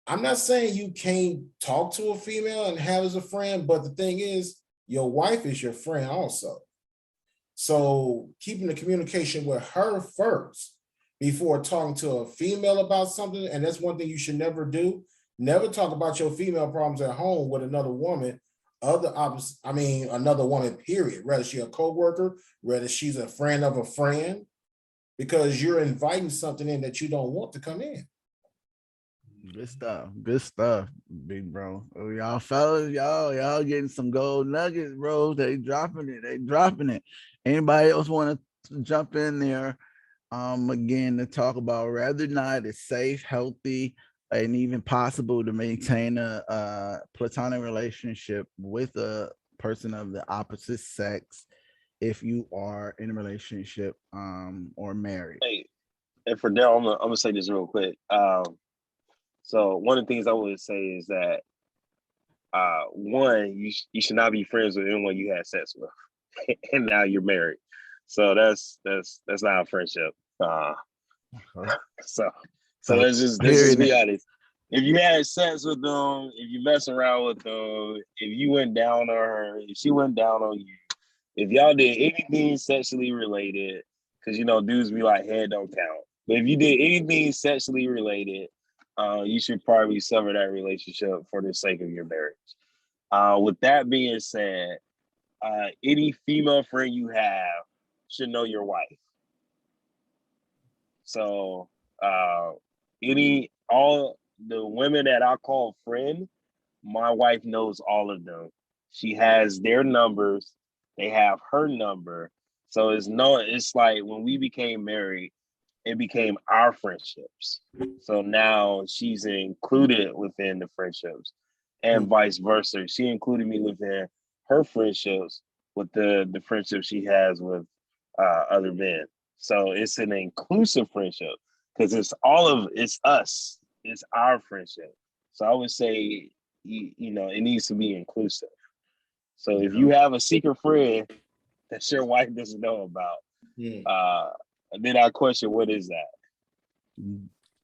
I'm not saying you can't talk to a female and have as a friend, but the thing is, your wife is your friend also. So keeping the communication with her first before talking to a female about something, and that's one thing you should never do. Never talk about your female problems at home with another woman, another woman, period. Whether she's a coworker, whether she's a friend of a friend, because you're inviting something in that you don't want to come in. Good stuff, big bro. Oh, y'all fellas, y'all getting some gold nuggets, bro. They dropping it. Anybody else want to jump in there? Again, to talk about whether or not it's safe, healthy, and even possible to maintain a platonic relationship with a person of the opposite sex if you are in a relationship or married. Hey, and for Dell, I'm gonna say this real quick. So one of the things I would say is that one, you should not be friends with anyone you had sex with, and now you're married. So that's not a friendship. So let's just be honest. If you had sex with them, if you mess around with them, if you went down on her, if she went down on you, if y'all did anything sexually related, because dudes be like, head don't count. But if you did anything sexually related, you should probably sever that relationship for the sake of your marriage. With that being said, any female friend you have should know your wife. So all the women that I call friend, my wife knows all of them. She has their numbers. They have her number. So it's like when we became married, it became our friendships. So now she's included within the friendships and vice versa. She included me within her friendships with the friendship she has with other men. So it's an inclusive friendship because it's us. It's our friendship. So I would say, it needs to be inclusive. So if you have a secret friend that your wife doesn't know about, then I question, what is that?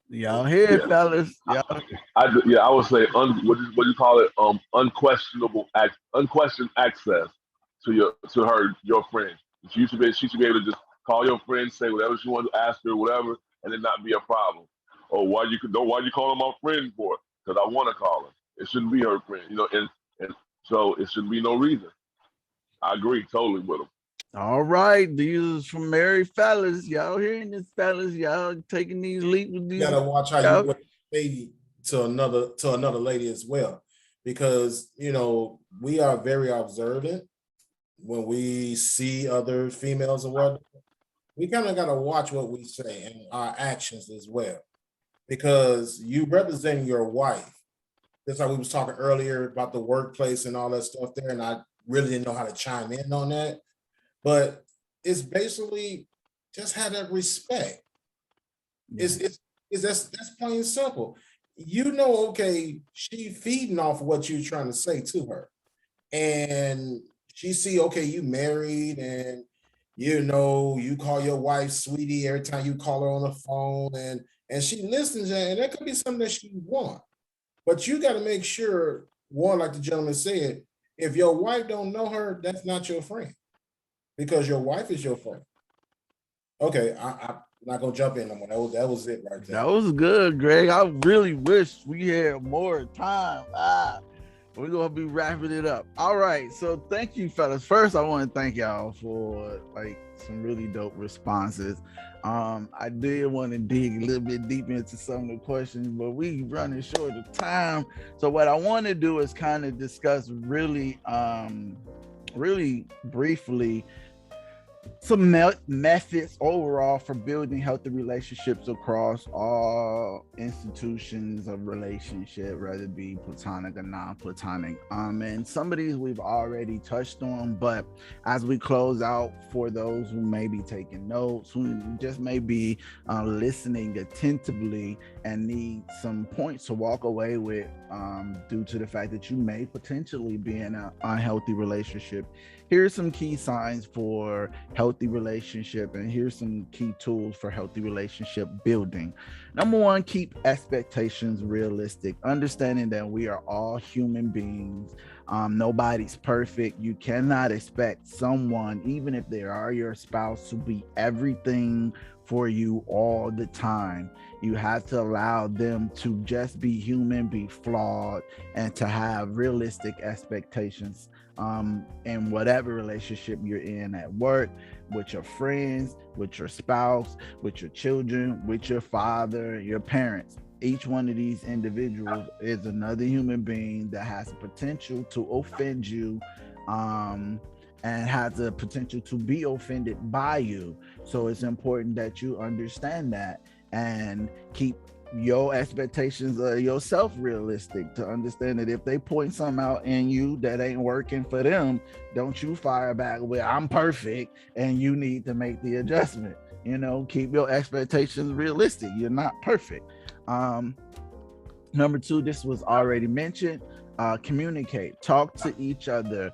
Y'all hear it, fellas? I would say what do you call it? Unquestioned access to your friend. She should be able to just call your friend, say whatever she wants to ask her, whatever, and it not be a problem. Or why you calling my friend for? Because I want to call her. It shouldn't be her friend, and so it shouldn't be no reason. I agree totally with him. All right, these from married fellas. Y'all hearing this, fellas? Y'all taking these leaps with these? You gotta watch how you lady to another lady as well, because we are very observant when we see other females and what. We kind of gotta watch what we say and our actions as well, because you represent your wife. That's why we was talking earlier about the workplace and all that stuff there, and I really didn't know how to chime in on that. But it's basically just have that respect. That's plain and simple. Okay, she feeding off of what you're trying to say to her. And she see, okay, you married and you call your wife sweetie every time you call her on the phone, and she listens, and that could be something that she wants. But you got to make sure, one, like the gentleman said, if your wife don't know her, that's not your friend, because your wife is your friend. Okay, I'm not gonna jump in no more. That was it right there. That was good, Greg. I really wish we had more time. We're gonna be wrapping it up. All right, so thank you, fellas. First, I want to thank y'all for some really dope responses. I did want to dig a little bit deep into some of the questions, but we running short of time. So what I want to do is kind of discuss really briefly some methods overall for building healthy relationships across all institutions of relationship, whether it be platonic or non-platonic. And some of these we've already touched on, but as we close out, for those who may be taking notes, who just may be listening attentively and need some points to walk away with due to the fact that you may potentially be in an unhealthy relationship, here's some key signs for healthy relationship, and here's some key tools for healthy relationship building. Number one, keep expectations realistic, understanding that we are all human beings. Nobody's perfect. You cannot expect someone, even if they are your spouse, to be everything for you all the time. You have to allow them to just be human, be flawed, and to have realistic expectations in whatever relationship you're in, at work, with your friends, with your spouse, with your children, with your father, your parents. Each one of these individuals is another human being that has the potential to offend you, and has the potential to be offended by you. So it's important that you understand that and keep your expectations of yourself realistic, to understand that if they point something out in you that ain't working for them, don't you fire back with I'm perfect and you need to make the adjustment. Keep your expectations realistic. You're not perfect. Number two, this was already mentioned. Communicate, talk to each other.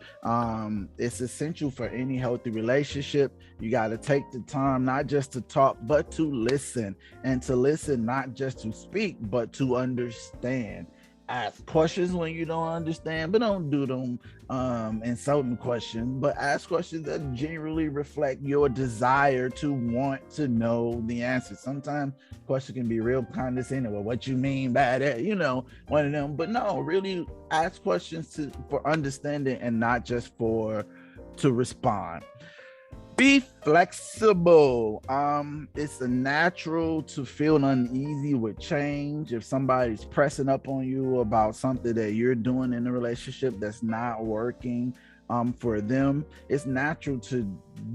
It's essential for any healthy relationship. You got to take the time not just to talk, but to listen, and to listen not just to speak, but to understand. Ask questions when you don't understand, but don't do them insulting questions, but ask questions that genuinely reflect your desire to want to know the answer. Sometimes questions can be real condescending. Well, what you mean by that? One of them. But no, really ask questions for understanding and not just to respond. Be flexible. It's a natural to feel uneasy with change. If somebody's pressing up on you about something that you're doing in a relationship that's not working for them, it's natural to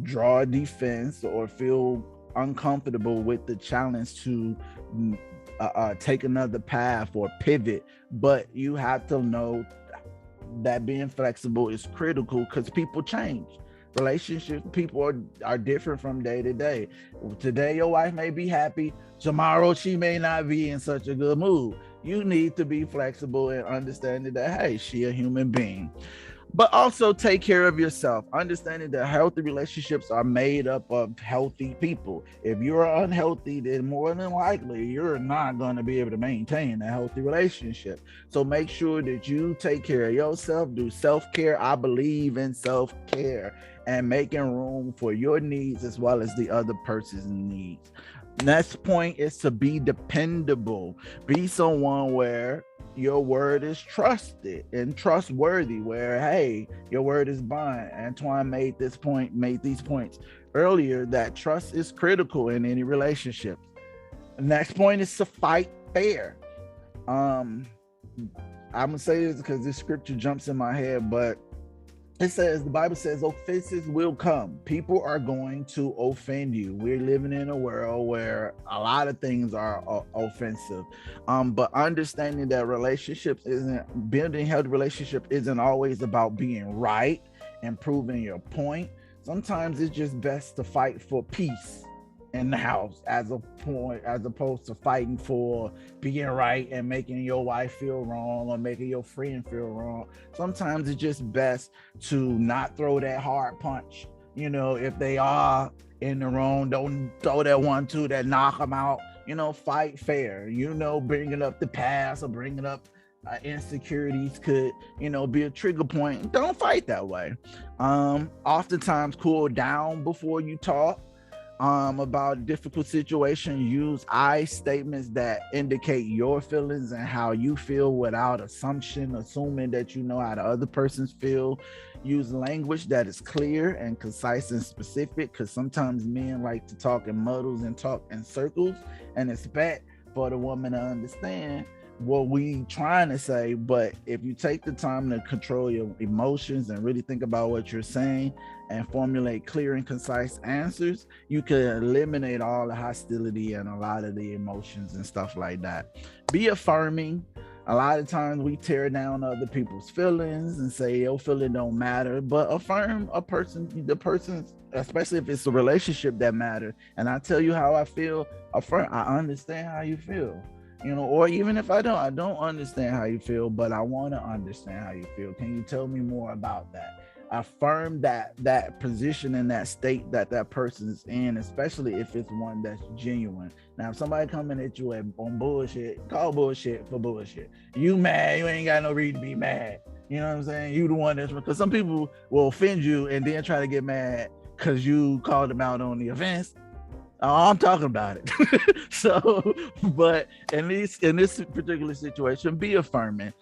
draw a defense or feel uncomfortable with the challenge to take another path or pivot. But you have to know that being flexible is critical, because people change. Relationships, people are different from day to day. Today your wife may be happy, tomorrow she may not be in such a good mood. You need to be flexible and understanding that, hey, she a human being. But also take care of yourself, understanding that healthy relationships are made up of healthy people. If you're unhealthy, then more than likely you're not going to be able to maintain a healthy relationship. So make sure that you take care of yourself, do self-care. I believe in self-care and making room for your needs as well as the other person's needs. Next point is to be dependable. Be someone where your word is trusted and trustworthy, where, hey, your word is bond. Antoine made these points earlier, that trust is critical in any relationship. The next point is to fight fair. I'm gonna say this because this scripture jumps in my head, but the Bible says offenses will come. People are going to offend you. We're living in a world where a lot of things are offensive. But understanding that building healthy relationship isn't always about being right and proving your point. Sometimes it's just best to fight for peace in the house as opposed to fighting for being right and making your wife feel wrong or making your friend feel wrong. Sometimes it's just best to not throw that hard punch. If they are in the wrong, don't throw that 1-2 that knock them out. Fight fair. Bringing up the past or bringing up insecurities could be a trigger point. Don't fight that way. Oftentimes cool down before you talk about a difficult situation. Use I statements that indicate your feelings and how you feel without assuming that you know how the other person feels. Use language that is clear and concise and specific, because sometimes men like to talk in muddles and talk in circles and expect for the woman to understand what we trying to say. But if you take the time to control your emotions and really think about what you're saying and formulate clear and concise answers, you can eliminate all the hostility and a lot of the emotions and stuff like that. Be affirming. A lot of times we tear down other people's feelings and say your feeling don't matter, but affirm the person, especially if it's a relationship that matters. And I tell you how I feel, affirm, I understand how you feel. Or even if I don't understand how you feel, but I want to understand how you feel. Can you tell me more about that? affirm that position and that state that person is in, especially if it's one that's genuine. Now, if somebody coming at you on bullshit, call bullshit for bullshit. You mad, you ain't got no reason to be mad. You know what I'm saying? You the one that's, because some people will offend you and then try to get mad because you called them out on the offense. I'm talking about it. So, but in this particular situation, be affirming.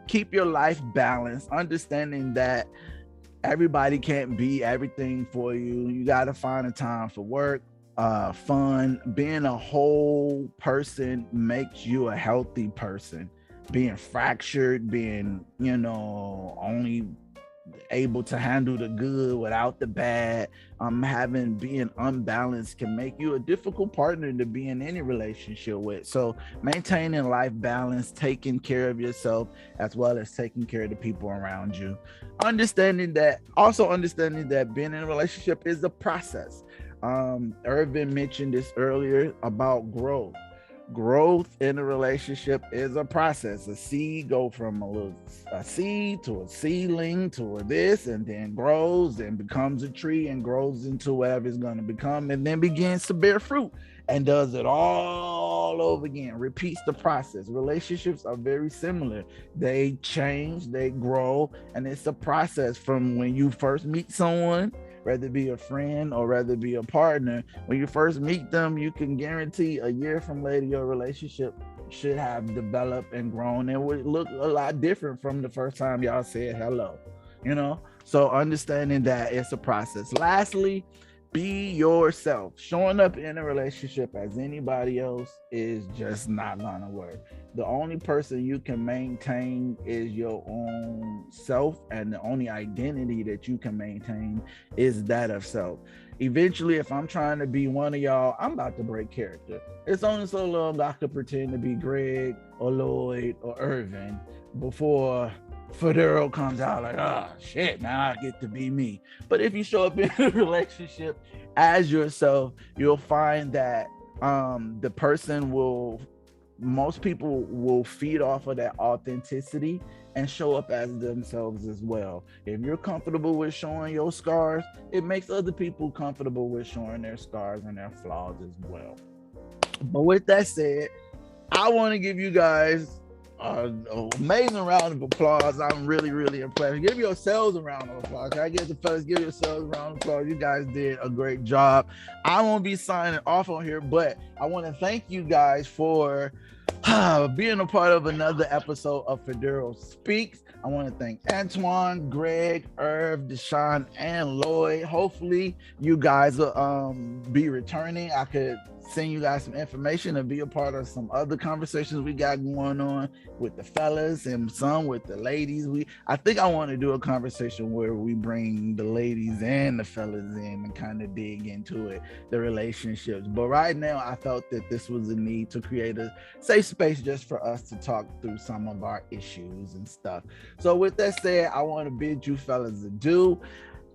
Keep your life balanced, understanding that everybody can't be everything for you. You got to find a time for work, fun. Being a whole person makes you a healthy person. Being fractured, being, only able to handle the good without the bad, being unbalanced can make you a difficult partner to be in any relationship with. So maintaining life balance, taking care of yourself as well as taking care of the people around you. Understanding that being in a relationship is a process. Ervin mentioned this earlier about growth. Growth in a relationship is a process. A seed go from a seed to a seedling to a this, and then grows and becomes a tree and grows into whatever it's going to become, and then begins to bear fruit and does it all over again, repeats the process. Relationships are very similar. They change, they grow, and it's a process from when you first meet someone, whether it be a friend or whether it be a partner. When you first meet them, you can guarantee a year from later, your relationship should have developed and grown and would look a lot different from the first time y'all said hello, So understanding that it's a process. Lastly, be yourself. Showing up in a relationship as anybody else is just not gonna work. The only person you can maintain is your own self, and the only identity that you can maintain is that of self. Eventually, if I'm trying to be one of y'all, I'm about to break character. It's only so long I could pretend to be Greg or Lloyd or Ervin before Federo comes out like, shit, now I get to be me. But if you show up in a relationship as yourself, you'll find that most people will feed off of that authenticity and show up as themselves as well. If you're comfortable with showing your scars, it makes other people comfortable with showing their scars and their flaws as well. But with that said, I want to give you guys an amazing round of applause. I'm really, really impressed. Give yourselves a round of applause. I guess the fellas, give yourselves a round of applause. You guys did a great job. I won't be signing off on here, but I want to thank you guys for being a part of another episode of Federo Speaks. I want to thank Antoine, Greg, Irv, Deshon, and Lloyd. Hopefully you guys will be returning. I could send you guys some information and be a part of some other conversations we got going on with the fellas and some with the ladies. I think I want to do a conversation where we bring the ladies and the fellas in and kind of dig into it, the relationships. But right now I felt that this was a need to create a safe space just for us to talk through some of our issues and stuff. So with that said, I want to bid you fellas adieu.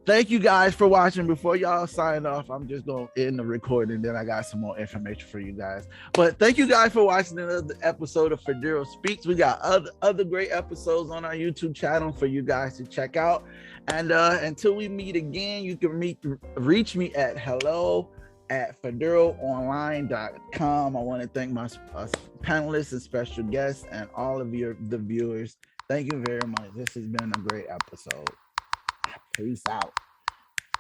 Thank you guys for watching. Before y'all sign off, I'm just going to end the recording, then I got some more information for you guys. But thank you guys for watching another episode of Federo Speaks. We got other great episodes on our YouTube channel for you guys to check out. And until we meet again, you can reach me at hello@federoonline.com. I want to thank my panelists and special guests and all of the viewers. Thank you very much. This has been a great episode. Peace out.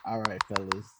All right, fellas.